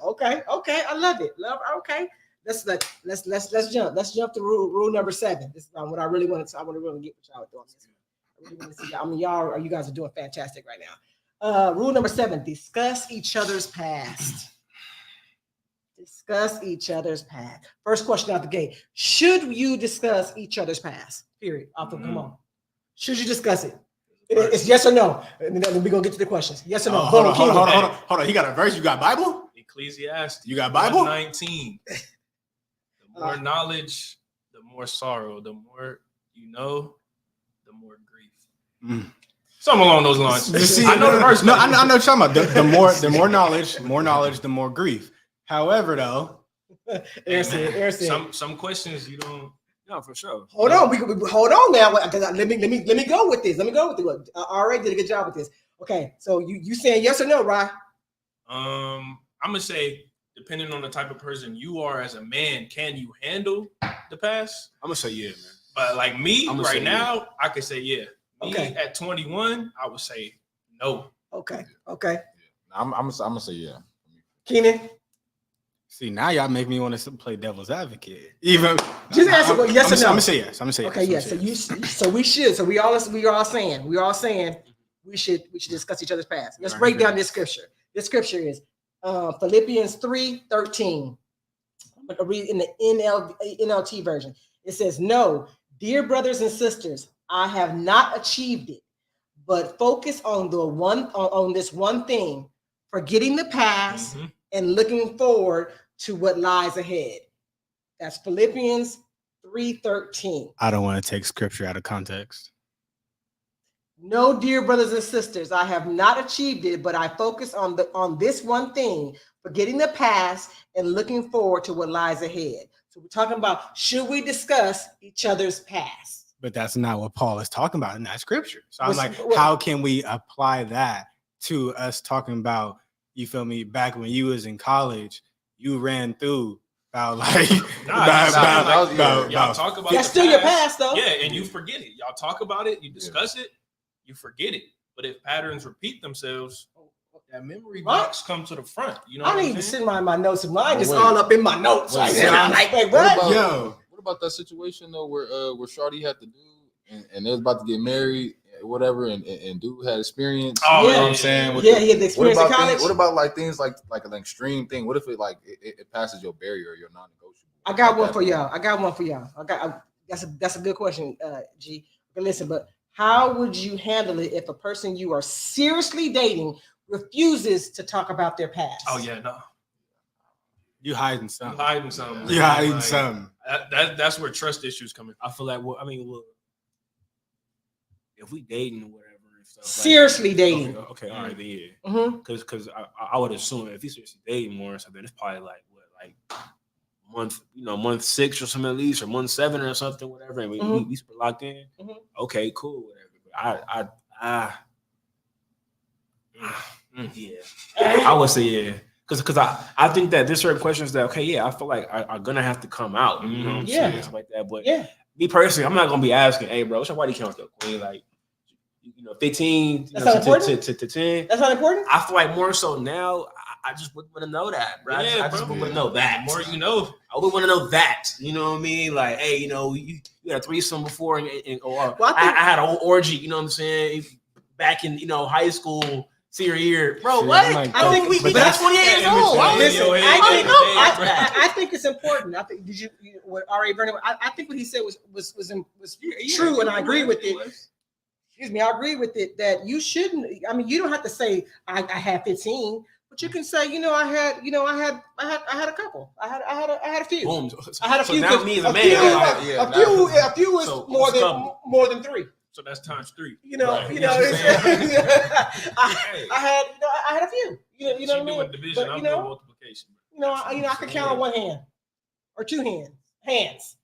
Okay. I love it. Okay. Let's jump. Let's jump to rule number 7. This is what I really want to. I want to really get what y'all doing. I really want to see. I mean, you guys are doing fantastic right now. Rule number 7: discuss each other's past. Discuss each other's past. First question out the gate: should you discuss each other's past? Period. Come on. Should you discuss it? It's yes or no. And then we're gonna get to the questions. Yes or no. hold on. He got a verse. You got Bible? Ecclesiastes. You got Bible? 19. The more knowledge, the more sorrow. The more you know, the more grief. Something along those lines. See, I know the verse. No, I know what you're talking about. The more knowledge, the more grief. However, though, Aaron said. Some questions you don't. No, for sure. Hold on. We hold on now. Because let me go with this. RA did a good job with this. Okay, so you saying yes or no, right? I'm gonna say, depending on the type of person you are as a man, can you handle the past? I'm gonna say yeah, man. But like me I'ma right say now, I could say yeah. Me Okay. at 21, I would say no. Okay. I'm gonna say yeah. Keenan, see, now y'all make me want to play devil's advocate. Even just answer yes or no. I'm gonna say yes. Okay, yes. So we should. So we all saying we should discuss each other's past. Let's break down this scripture. This scripture is Philippians 3:13. I'm going to read in the NLT version. It says, "No, dear brothers and sisters, I have not achieved it, but focus on this one thing, forgetting the past and looking forward to what lies ahead." That's Philippians 3:13. I don't want to take scripture out of context. No, dear brothers and sisters, I have not achieved it, but I focus on this one thing, forgetting the past and looking forward to what lies ahead. So we're talking about, should we discuss each other's past? But that's not what Paul is talking about in that scripture. So I'm like, What- how can we apply that to us talking about, you feel me, back when you was in college, you ran through about like Y'all talk about That's the still your past, though. Yeah, and you forget it. Y'all talk about it, you discuss it, you forget it. But if patterns repeat themselves, that memory box comes to the front. You know I what need I'm to saying? sit in my notes. Mine just Wait. all up in my notes. Wait, Right so now. I'm- Like, wait, What what? about, Yo. what about that situation though where Shawty had to do and they was about to get married, whatever, and dude had experience. Oh, you know yeah. what I'm saying? With Yeah, he had the what experience in about college. things, what about like things like an extreme thing? What if it like it passes your barrier, your non-negotiable? I got Like one that, for y'all. That's a good question, G. But listen, but how would you handle it if a person you are seriously dating refuses to talk about their past? Oh yeah, no. You hiding You something. hiding something. You hiding Like, something. That's where trust issues come in. I feel like if we dating or whatever and stuff, Seriously like, dating. Okay, all right, then yeah. Mm-hmm. Because I would assume if he's seriously dating more or something, it's probably like month 6 or something at least, or month 7 or something, whatever. And we super locked in. Mhm. Okay, cool, whatever. But I Yeah, I would say yeah. Because I think that there's certain questions that I feel like are gonna have to come out, you know what I'm saying, stuff like that. But me personally, I'm not gonna be asking, hey bro, what's your body count though, Queen? Like, 15 That's not important? to 10. That's not important. I feel like more so now, I just wouldn't want to know that, bro. I just wouldn't want to know that. The more you know. I would want to know that. You know what I mean? Like, hey, you had a threesome before, or I had an orgy. You know what I'm saying? Back in high school. Senior year, bro. What? Like, I think we got 28 years old. Listen, I think it's important. I think what R.A. Vernon? I think what he said was true, and I agree with it. Excuse me, I agree with it that you shouldn't. I mean, you don't have to say I had 15, but you can say I had a couple. I had a few. Boom. I had a few. Now me as a man, a few is more than 3. So that's times 3. I had a few. You know what I mean? Division, I'm doing multiplication. I can count on one hand or 2 hands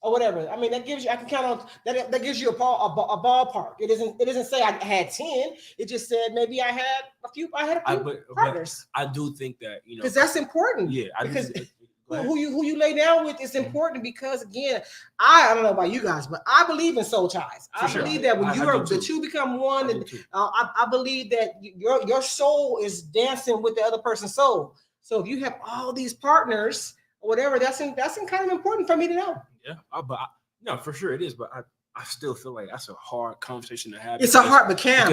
or whatever. I mean, that gives you. I can count on that gives you a ballpark. It doesn't say I had 10. It just said maybe I had a few. Partners. I do think that because that's important. Yeah, who you lay down with is important because again, I don't know about you guys, but I believe in soul ties. I believe that when the two become one, and I believe that your soul is dancing with the other person's soul. So if you have all these partners or whatever, that's kind of important for me to know. Yeah, but no, for sure it is. But I still feel like that's a hard conversation to have. It's a hard, but Cam,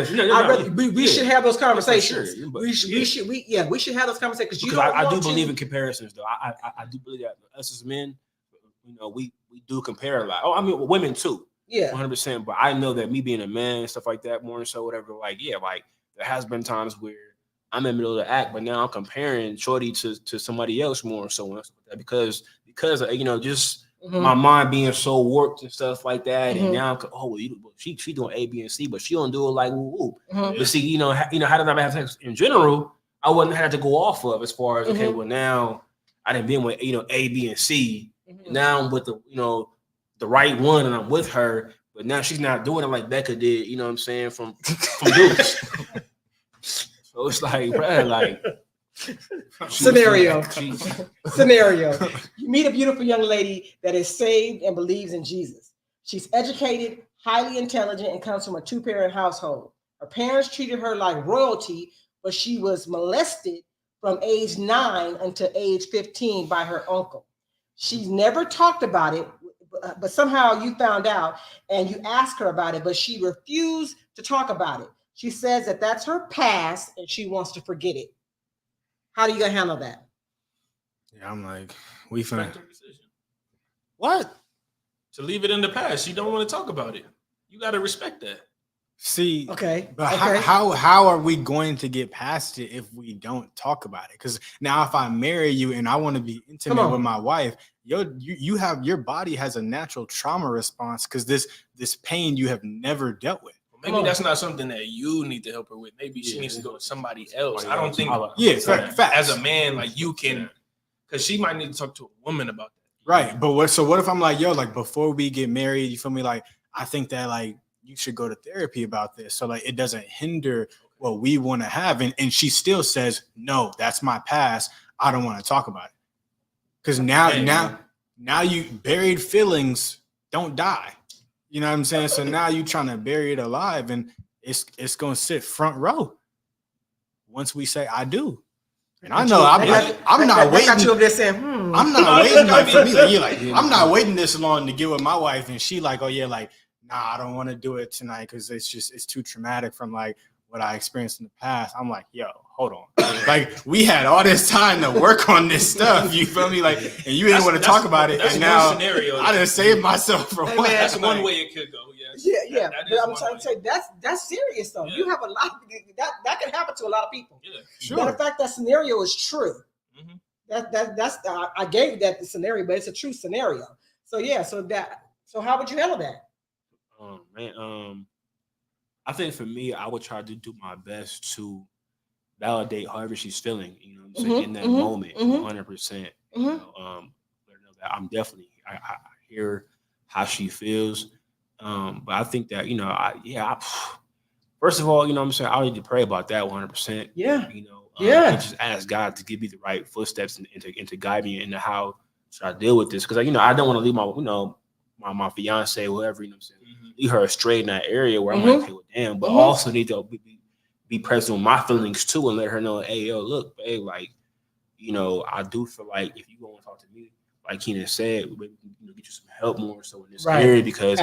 we should have those conversations. Sure, we should have those conversations because I do believe in comparisons, though. I do believe that us as men, we do compare a lot. Oh, I mean, women too. Yeah, 100%. But I know that me being a man and stuff like that, more so, whatever. Like, there has been times where I'm in the middle of the act, but now I'm comparing Shorty to somebody else more so and stuff like that because just. Mm-hmm. My mind being so warped and stuff like that, and now she doing A, B, and C, but she don't do it like woo. Mm-hmm. But see, how did I have sex in general? I wouldn't have to go off of as far as okay, well now I didn't been with A, B, and C. Mm-hmm. Now I'm with the right one, and I'm with her, but now she's not doing it like Becca did. You know what I'm saying from Dukes. So it's like, bro, like. Scenario. You meet a beautiful young lady that is saved and believes in Jesus. She's educated, highly intelligent, and comes from a 2-parent household. Her parents treated her like royalty, but she was molested from age 9 until age 15 by her uncle. She's never talked about it, but somehow you found out and you asked her about it, but she refused to talk about it. She says that that's her past and she wants to forget it. How do you gonna handle that? Yeah, I'm like, we finna. What? To leave it in the past. You don't want to talk about it. You got to respect that. See, okay, but okay. How are we going to get past it if we don't talk about it? Because now, if I marry you and I want to be intimate with my wife, you have your body has a natural trauma response because this pain you have never dealt with. Maybe that's not something that you need to help her with. Maybe she needs to go to somebody else. I don't think. Fact. As a man, like you can, because she might need to talk to a woman about that. Right, but what if I'm like, like before we get married, you feel me? Like I think that like you should go to therapy about this, so like it doesn't hinder what we want to have. And she still says, no, that's my past. I don't want to talk about it because now you buried feelings don't die. You know what I'm saying? So now you trying to bury it alive, and it's gonna sit front row once we say I do. And I know I'm not waiting. I got you over there saying, I'm not waiting like for me. You're like, I'm not waiting this long to get with my wife, and she like, oh yeah, like, nah, I don't want to do it tonight because it's too traumatic from like what I experienced in the past. I'm like, yo, hold on. Like we had all this time to work on this stuff. You feel me? Like, and you didn't want to talk about it. And now scenario, I didn't save myself for one. That's one way it could go. Yes. Yeah. But I'm trying to say that's serious though. Yeah. You have a lot that can happen to a lot of people. Yeah, sure. Matter of fact, that scenario is true. Mm-hmm. That's I gave that the scenario, but it's a true scenario. So yeah. So how would you handle that? I think for me, I would try to do my best to validate however she's feeling, you know what I'm saying, in that moment, 100%. I'm definitely, I hear how she feels. But I think that, first of all, you know what I'm saying, I need to pray about that 100%. Yeah. You know, Yeah. and just ask God to give me the right footsteps and to guide me into how should I deal with this. Because, you know, I don't want to leave my, you know, my fiance, whoever, you know what I'm saying, leave her astray in that area where I'm like, hey, well, damn, but also need to be present with my feelings too and let her know, hey, yo, look, babe, like, you know, I do feel like if you go and talk to me, like Keenan said, we can get you some help more so in this area because,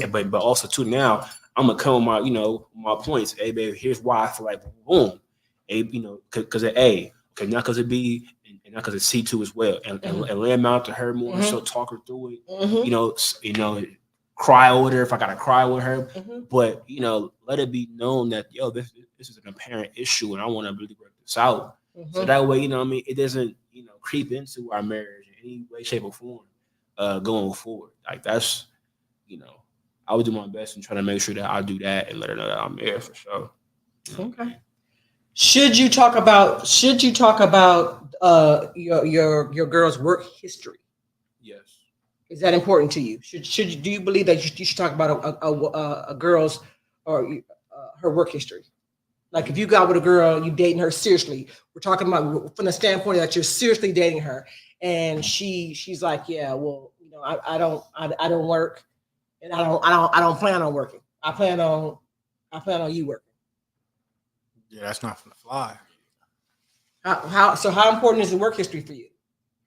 but also too now, I'm gonna come with my, you know, my points. Hey, babe, here's why I feel like boom, A, you know, because of A, okay, not because of B, and not because of C2 as well, and lay them out to her more, so talk her through it, you know, cry with her if I gotta cry with her, but you know, let it be known that this is an apparent issue, and I want to really work this out. So that way, you know what I mean, it doesn't, you know, creep into our marriage in any way, shape, or form going forward. Like that's, you know, I would do my best and try to make sure that I do that and let her know that I'm there for sure. Okay. Should you talk about your girl's work history? Yes. Is that important to you? Do you believe that you should talk about a girl's or her work history? Like if you got with a girl, you dating her seriously. We're talking about from the standpoint that you're seriously dating her, and she's like, yeah, well, you know, I don't work, and I don't plan on working. I plan on you working. Yeah, that's not gonna fly. How important is the work history for you?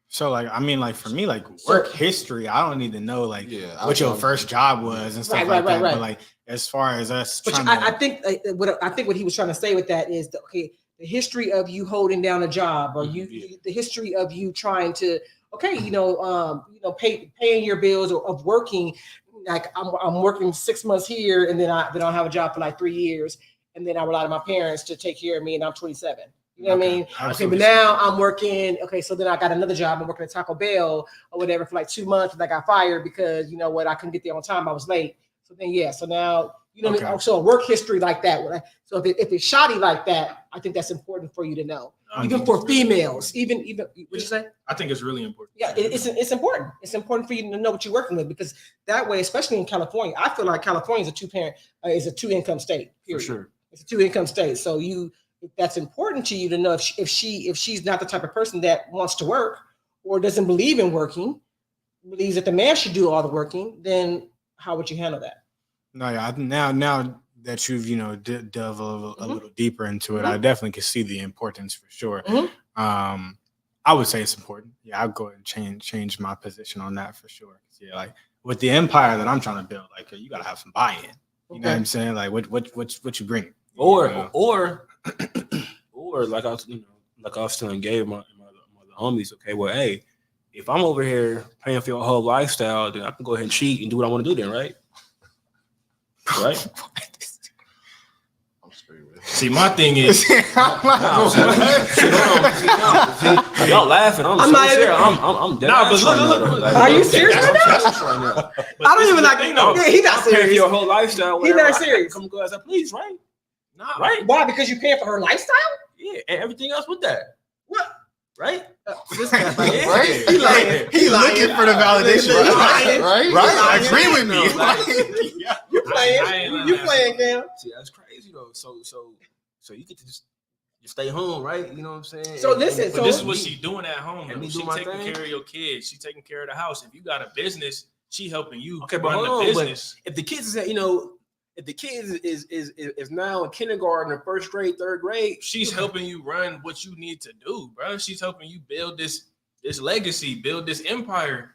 So like, I mean, like for me, like work history, I don't need to know like what your first job was and stuff like that. But like, as far as us, I think what he was trying to say with that is the history of you holding down a job, or the history of you trying to paying your bills or of working. Like I'm working 6 months here, and then I don't have a job for like 3 years, and then I rely on my parents to take care of me, and I'm 27. You know what I mean? Okay, but now I'm working. Okay, so then I got another job. I'm working at Taco Bell or whatever for like 2 months, and I got fired because you know what? I couldn't get there on time. I was late. So then so now you know what I mean. So a work history like that. So if it's shoddy like that, I think that's important for you to know. Even for females, even what'd you say? I think it's really important. Yeah, it's important. It's important for you to know what you're working with because that way, especially in California, I feel like California is a two-income state. Period. For sure, it's a two-income state. So that's important to you to know if she's not the type of person that wants to work or doesn't believe in working, believes that the man should do all the working, then how would you handle that? No, yeah. Now that you've delved a little deeper into it, I definitely can see the importance for sure. I would say it's important. Yeah, I'll go ahead and change my position on that for sure. Yeah, like with the empire that I'm trying to build, like you gotta have some buy-in. You know what I'm saying? Like what you bring, or like I was telling Gabe, my homies. Okay, well, hey, if I'm over here paying for your whole lifestyle, then I can go ahead and cheat and do what I want to do. Then, right? Right. See, my thing is, y'all laughing. I'm not serious. I'm dead. Nah, but look. Are you serious right now? I don't even like. Yeah, he's not serious. Your whole lifestyle. He's not serious. Come go as I please, right? Nah, right. Why? Because you're paying for her lifestyle? Yeah, and everything else with that. What? Right? This guy, right? He looking for the validation. Right? Agree with me. You playing, Cam. See, that's crazy though. So you get to just stay home, right? You know what I'm saying? So listen, but this is what she doing at home. And She taking care of your kids. She taking care of the house. If you got a business, she helping you run the business. If the kids is if the kid is now in kindergarten or first grade, third grade, she's helping you run what you need to do, bro. She's helping you build this legacy, build this empire.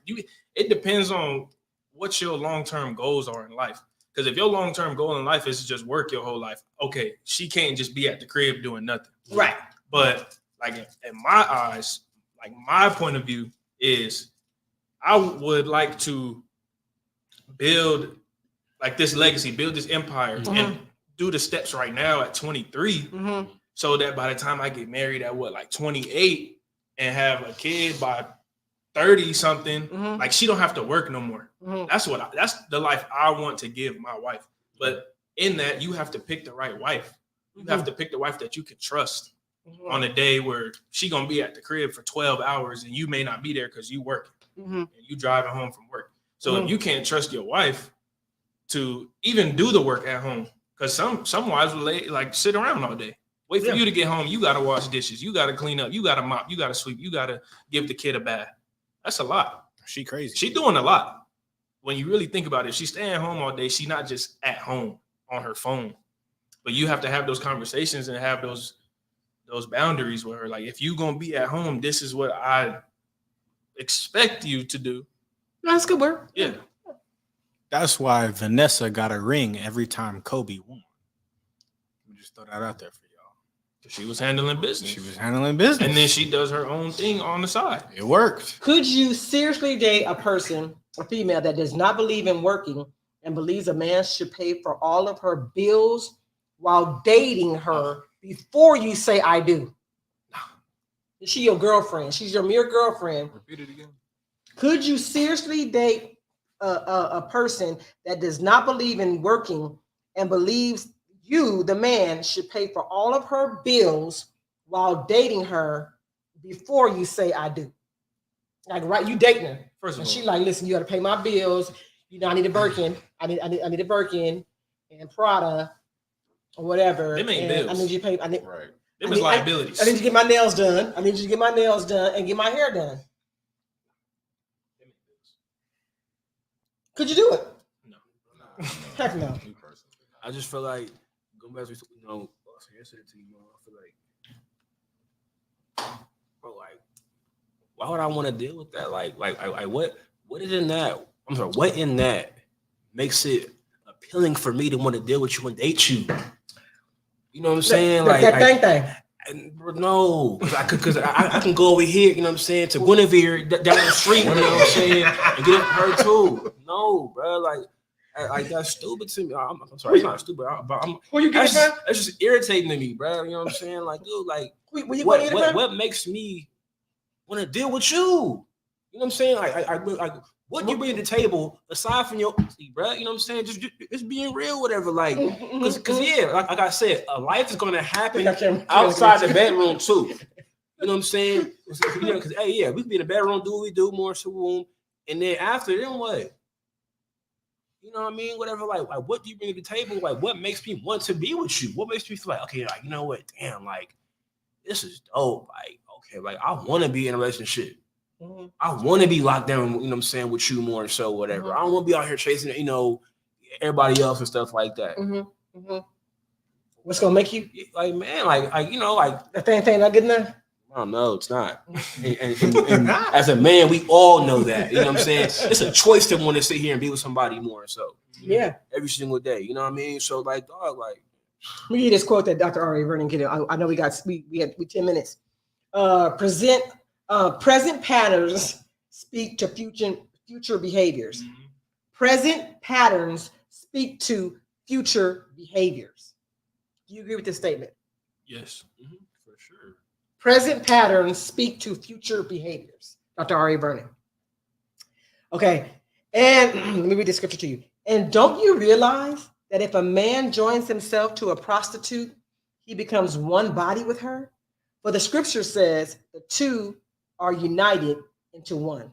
It depends on what your long-term goals are in life. Because if your long-term goal in life is to just work your whole life, okay, she can't just be at the crib doing nothing. Right. But like in my eyes, like my point of view is I would like to build like this legacy, build this empire, and do the steps right now at 23, so that by the time I get married at 28 and have a kid by 30 something, like she don't have to work no more. That's the life I want to give my wife. But in that, you have to pick the right wife. You have to pick the wife that you can trust on a day where she gonna be at the crib for 12 hours and you may not be there because you working and you driving home from work. So if you can't trust your wife to even do the work at home, Because some wives will like sit around all day. Wait for you to get home. You got to wash dishes. You got to clean up. You got to mop. You got to sweep. You got to give the kid a bath. That's a lot. She crazy. She doing a lot. When you really think about it, she's staying home all day. She's not just at home on her phone. But you have to have those conversations and have those boundaries where, like, if you're going to be at home, this is what I expect you to do. That's good work. Yeah. That's why Vanessa got a ring every time Kobe won. Let me just throw that out there for y'all. She was handling business. She was handling business. And then she does her own thing on the side. It worked. Could you seriously date a person, a female that does not believe in working and believes a man should pay for all of her bills while dating her before you say I do? Is she your girlfriend? She's your mere girlfriend. Repeat it again. Could you seriously date a person that does not believe in working and believes you, the man, should pay for all of her bills while dating her before you say I do? Like, right, you dating her. First of And all, she like, listen, you got to pay my bills. You know, I need a Birkin. I need a Birkin and Prada or whatever. Them ain't and bills. I need you to pay. I need it was liabilities. I need you to get my nails done. I need you to get my nails done and get my hair done. Could you do it? No. Heck no. Me personally. I just feel like going back to yesterday to you, I feel like, bro, like, why would I want to deal with that? Like what is in that? I'm sorry, what in that makes it appealing for me to want to deal with you and date you? You know what I'm saying? That thing. And bro, no, because I can go over here, you know what I'm saying, to Guinevere down the street, you know what I'm saying, and get her too. No, bro, like that's stupid to me. I'm sorry, it's not stupid. Who you That's getting from? just irritating to me, bro. You know what I'm saying? Like, dude, like, Who you going to get from? what makes me want to deal with you? You know what I'm saying? Like what do you bring to the table aside from your, bro? You know what I'm saying? Just being real, whatever. Like, because yeah, like I said, a life is gonna happen outside the bedroom too. You know what I'm saying? Because hey, yeah, we can be in the bedroom, do what we do, more so room, and then after, then what? You know what I mean? Whatever. Like what do you bring to the table? Like, what makes me want to be with you? What makes me feel like, okay, like, you know what? Damn, like, this is dope. Like, okay, like I want to be in a relationship. I want to be locked down, you know what I'm saying, with you more so, whatever. I don't want to be out here chasing, you know, everybody else and stuff like that. What's gonna make you Like, man, like you know, like, that thing not good enough? I don't know, it's not. And as a man, we all know that. You know what I'm saying? It's a choice to want to sit here and be with somebody more so. Yeah. Every single day. You know what I mean? So, like, dog, like, Let me read this quote that Dr. R.A. Vernon gave. I know we had 10 minutes. Present patterns speak to future behaviors. Present patterns speak to future behaviors. Do you agree with this statement? Yes. for sure. Present patterns speak to future behaviors. Dr. R.A. Vernon. Okay. And let me read the scripture to you. And don't you realize that if a man joins himself to a prostitute, he becomes one body with her? For the scripture says the two are united into one.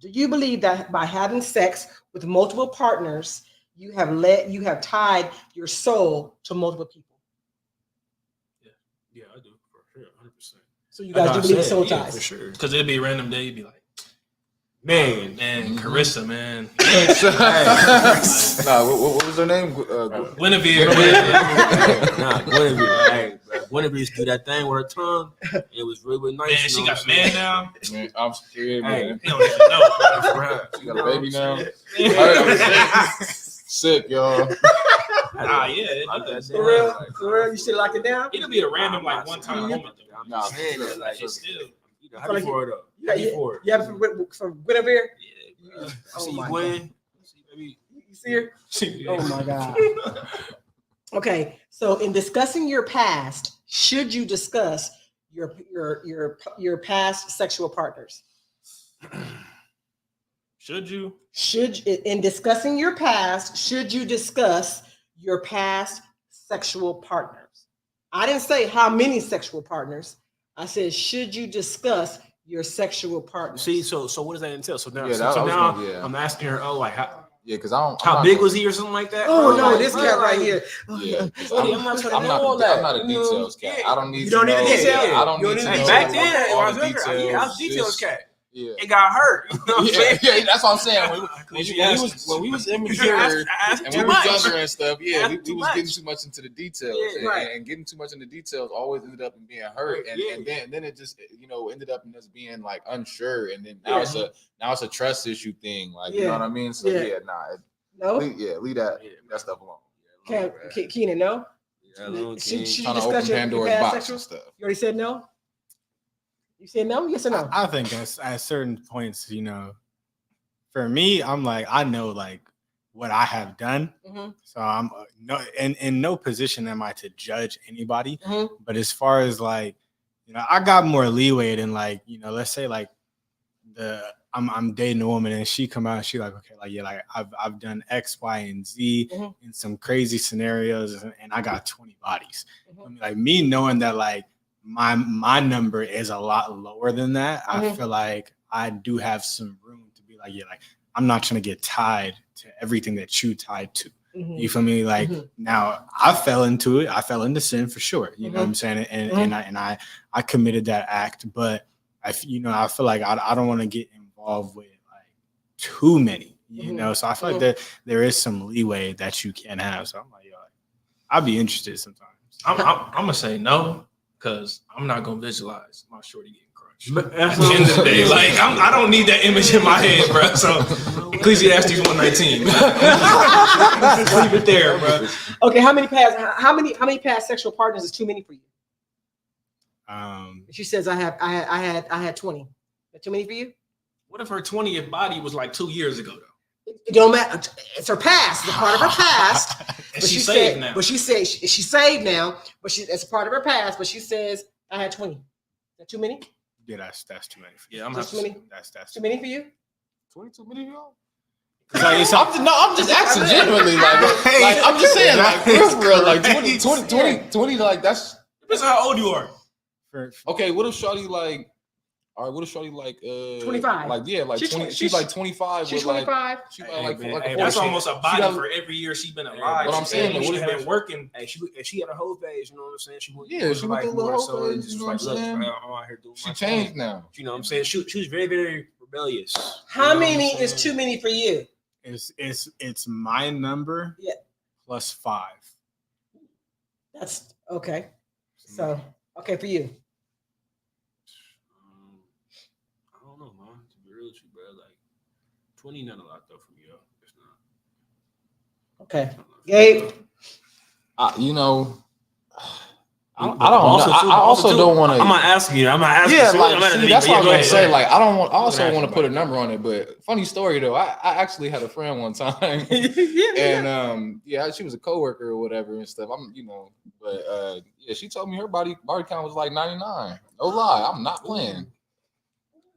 Do you believe that by having sex with multiple partners, you have tied your soul to multiple people? Yeah, I do, for sure, 100%. So you guys do believe in soul yeah, ties? for sure. Because it'd be a random day, you'd be like, Man, Carissa, man. Nah, what was her name? Guinevere. nah, Guinevere. Hey, Guinevere used to do that thing with her tongue. It was really nice. Man, you she know got what a man now. Man, I'm scared, man. He don't even know. I'm She got a baby now. Yeah. Sick, y'all. Ah, yeah. Like that For damn, real? like, For real? You should lock it down? It'll be a random, Nah, like, one-time I'm moment, though. I'm Nah, just saying for that, sure, like, for it's Still. you know, happy for it though. You got- Happy for it. You have from Guinevere? Yeah, I Oh see you, my Gwen. See, baby. You see her? bro. Oh my God. Okay, so in discussing your past, should you discuss your past sexual partners? Should you? In discussing your past, should you discuss your past sexual partners? I didn't say how many sexual partners. I said, should you discuss your sexual partners? See, so what does that entail? So now, Yeah, so that- I was now gonna- yeah. I'm asking her, oh, like, how, Yeah, because I'm How not big gonna- was he or something like that? Oh Bro, no, like, this bro, cat right like, here. Yeah, 'cause Buddy, I'm not trying to I'm know not, all I'm that. not a You know? details cat. Yeah. I don't need You to don't need know. the details? I don't You need don't to need know the Back details? then, when all I was the younger, yeah, I was a details just- cat. Yeah. It got hurt. You know what I'm Yeah, saying? yeah, that's what I'm saying. When Ecclesiastes. we was I immature asked and too we was much. younger and stuff, yeah, Asked we too was much. getting too much into the details, Yeah, and, right. and getting too much into details always ended up in being hurt, and, Yeah. and then it just ended up in us being like unsure, and then now it's a trust issue thing, like you know Yeah. what I mean? So Yeah. yeah, No, leave that stuff alone. Keenan, no. Hello, She Trying to discussed open your Pandora's past box sexual. and stuff. You already said no. You said no. Yes or no? I think at certain points, for me, I'm like, I know like what I have done. Mhm. So I'm no in no position am I to judge anybody. Mhm. But as far as like, I got more leeway than like, let's say like I'm dating a woman and she come out and she like, okay, like yeah, like I've done X, Y, and Z Mhm. in some crazy scenarios and I got 20 bodies. Mhm. I mean, like me knowing that like my number is a lot lower than that, I Mhm. feel like I do have some room to be like, yeah, like I'm not trying to get tied to everything that you tied to. Mhm. You feel me? Like Mhm. now I fell into it. I fell into sin for sure. You know what I'm saying? And I committed that act, but I feel like I don't want to get involved with like too many, So I feel like there is some leeway that you can have. So I'm like, I'd be interested sometimes. I'm gonna say no because I'm not gonna visualize my shorty getting crunched. But At the end of the day, like I don't need that image in my head, bro. So Ecclesiastes 1:19. Just leave it there, bro. Okay, how many past sexual partners is too many for you? She says I had 20. That too many for you? What if her 20th body was like 2 years ago though? It don't matter. It's her past. It's a part of her past. And But she's she saved said, now. But she said she's saved now. But it's a part of her past. But she says I had 20. Is that too many? Yeah, that's too many. For Yeah, I'm That's not. too many. That's Too many for you? 22 million y'all? like, it's I'm just asking genuinely, like I'm just saying, like for real, like 20, like that's Depends on how old you are. for okay. What if Shorty like? All right, what if Shorty like 25. Like yeah, like She's 20. 20 She's like 25. She's with like 25. she got like man, like hey, a That's she- almost a body got- for every year she's been alive. But I'm saying, she what if been working. Hey, she had a whole phase, you know what I'm saying? She went, Yeah, she went through a little more whole so phase, it's you know like, what I'm look, saying? bro, I'm out here doing She my changed thing. now. You know what I'm saying? She was very, very rebellious. How You know what many I'm is saying? too many for you? it's my number Yeah. plus 5. That's okay. So okay for you. I don't know, man. To be real with you, bro, like 20 not a lot though for me, yo. It's not. Okay. Gabe. You know, I don't. But know. also, I too, also too, don't want to. I'm not asking you. I'm not asking. Yeah, so like I'm not see, asking that's you, what I was but gonna yeah, say. go Like, I don't want. I also ahead. want to put a number on it. But funny story though, I actually had a friend one time, and yeah, she was a coworker or whatever and stuff. But yeah, she told me her body count was like 99. No lie, I'm not playing.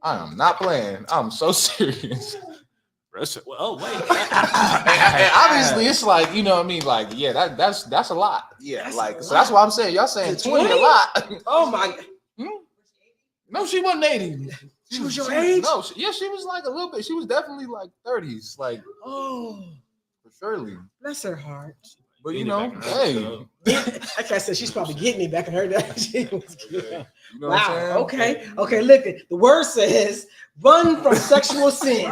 I am not playing. I'm so serious. Well, oh wait. And obviously, it's like you know what I mean. Like, yeah, that's a lot. Yeah, That's like a so. That's why I'm saying y'all saying 20 a lot. Oh my. No, she wasn't 80. She was your age? No, she was like a little bit. She was definitely like 30s, like Oh, for surely. bless her heart. But Getting you it know, back in her hey, stuff. Like I said, she's probably getting it back in her day. She was you know what I'm wow. saying? Okay. Okay. Look, the word says, "Run from sexual sin."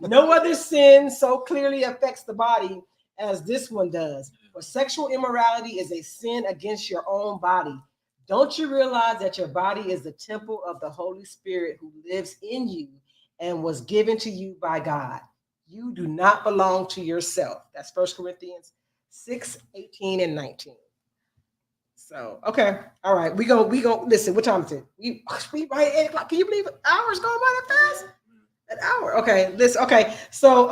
No other sin so clearly affects the body as this one does. For sexual immorality is a sin against your own body. Don't you realize that your body is the temple of the Holy Spirit who lives in you and was given to you by God? You do not belong to yourself. That's 1 Corinthians 6:18 and 19. So, okay. All right. We go listen. What time is it? We right at 8 o'clock. Can you believe it? Hours going by that fast? An hour. Okay. Listen. Okay. So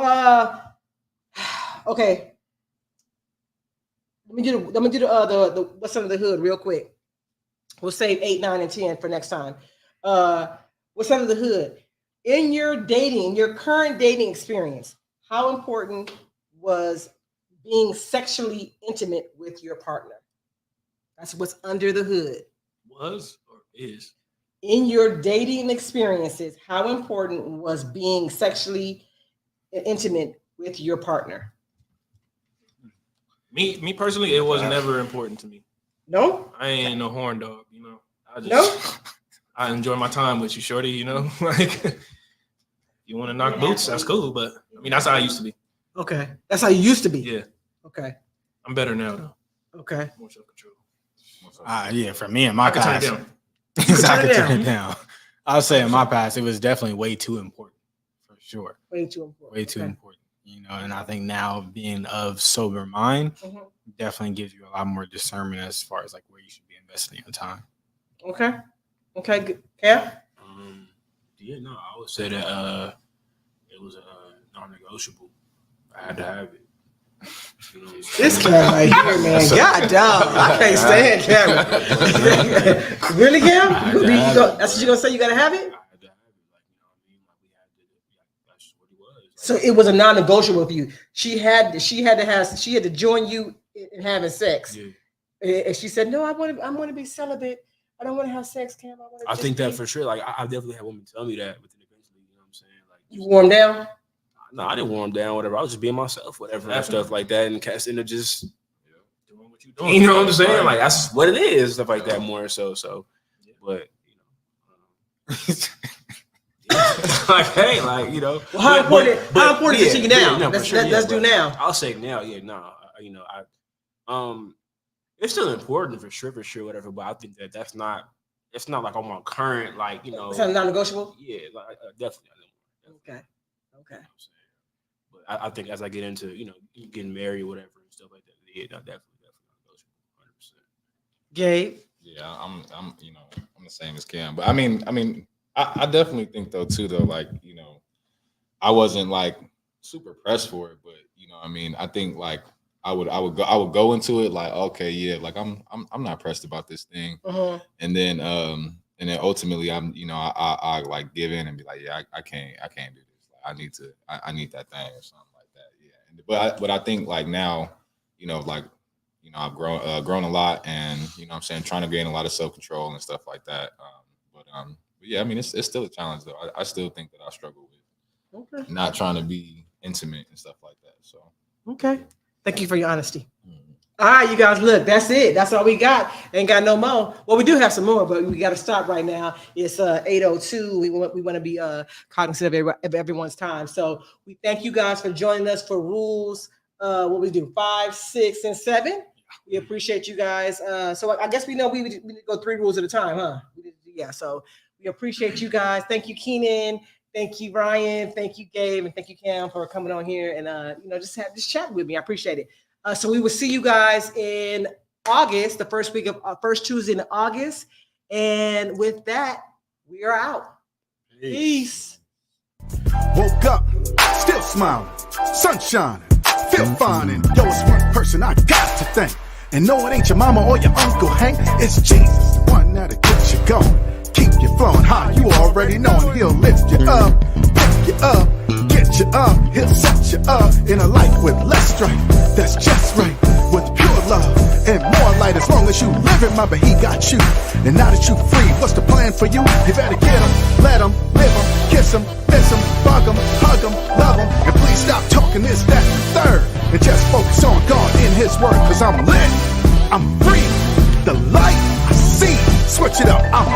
okay. Let me do the what's under the hood real quick. We'll save 8, 9, and 10 for next time. What's under the hood? In your current dating experience, how important was being sexually intimate with your partner? That's what's under the hood. Was or is? In your dating experiences, how important was being sexually intimate with your partner? Me personally, it was never important to me. No? I ain't no horn dog, you know. No? I enjoy my time with you, shorty, you know. Like, you want to knock boots, that's cool, but I mean, that's how I used to be. Okay. That's how you used to be. Yeah, Okay. I'm better now, though. Okay. More self-control. Yeah, for me and my I can turn past, it down. I could turn turn it it down. I'll say in my past, it was definitely way too important, for sure. Way too important. Way too Okay. important, you know. And I think now being of sober mind Mhm. definitely gives you a lot more discernment as far as like where you should be investing your time. Okay. Okay. Good. Cam? Yeah, no, I would say that it was non-negotiable. I had to have it. You know, This Cam right here, man. God dog. I can't stand Cam. Really, Cam? That's what you're gonna say? You gotta have it? I had to have it. Like, you know what I mean? Like, we had to. That's what it was. So it was a non-negotiable for you. She had to join you in having sex. Yeah. And she said, "No, I want to be celibate. I don't want to have sex, Cam. I think that for sure. Like, I definitely had women tell me that, but then eventually, you know what I'm saying? Like, you warm down. no, I didn't warm down, whatever. I was just being myself, whatever, and stuff like that, and casting it just, Doing what you doing. you know what I'm saying? Like, that's what it is, stuff like that more so. But you know, like, hey, like, you know, Well, how important is it to you now? no, for let's sure, let's do but now. I'll say now, yeah, no, you know, it's still important for sure, whatever. But I think that's not, it's not like on my current, like, you know, It's not non-negotiable. yeah, like, definitely. Okay. Okay. You know what I'm saying? But I think as I get into, you know, getting married, whatever, and stuff like that, yeah, no, definitely goes 100%. Gabe. Yeah, I'm, you know, I'm the same as Cam, but I mean, I definitely think though, like, you know, I wasn't like super pressed for it, but you know, I mean, I think like I would go into it like, okay, yeah, like I'm not pressed about this thing, and then ultimately I'm, you know, I like give in and be like, yeah, I can't do this. Like, I need that thing or something like that. Yeah, but I think like now, you know, like, you know, I've grown a lot, and you know what I'm saying, trying to gain a lot of self-control and stuff like that. But yeah, I mean, it's still a challenge though. I still think that I struggle with not trying to be intimate and stuff like that. So Okay. Thank you for your honesty. All right, you guys, look, that's it. That's all we got. Ain't got no more. Well, we do have some more, but we got to stop right now. It's 8:02. We want to be cognizant of everyone's time. So we thank you guys for joining us for rules. What we do, 5, 6, and 7. We appreciate you guys. So I guess we know we need to go 3 rules at a time, huh? Yeah. So we appreciate you guys. Thank you, Keenan. Thank you, Ryan. Thank you, Gabe, and thank you, Cam, for coming on here and you know, just chatting with me. I appreciate it. So we will see you guys in August, the first Tuesday in August. And with that, we are out. Peace. Woke up, still smiling, sun shining, feel fine. And yo, it's one person I got to thank. And no, it ain't your mama or your Uncle Hank. It's Jesus, the one that'll get you going. Keep you flowing high, you already know. And he'll lift you up, pick you up, get you up. He'll set you up in a life with less strife. That's just right, with pure love and more light. As long as you live it, mama, he got you. And now that you free, what's the plan for you? You better get him, let him, live him, kiss him, miss him, bug him, hug him, love him. And please stop talking this, that, and the third. And just focus on God in his word. Cause I'm lit, I'm free, the light I see. Switch it up, I'm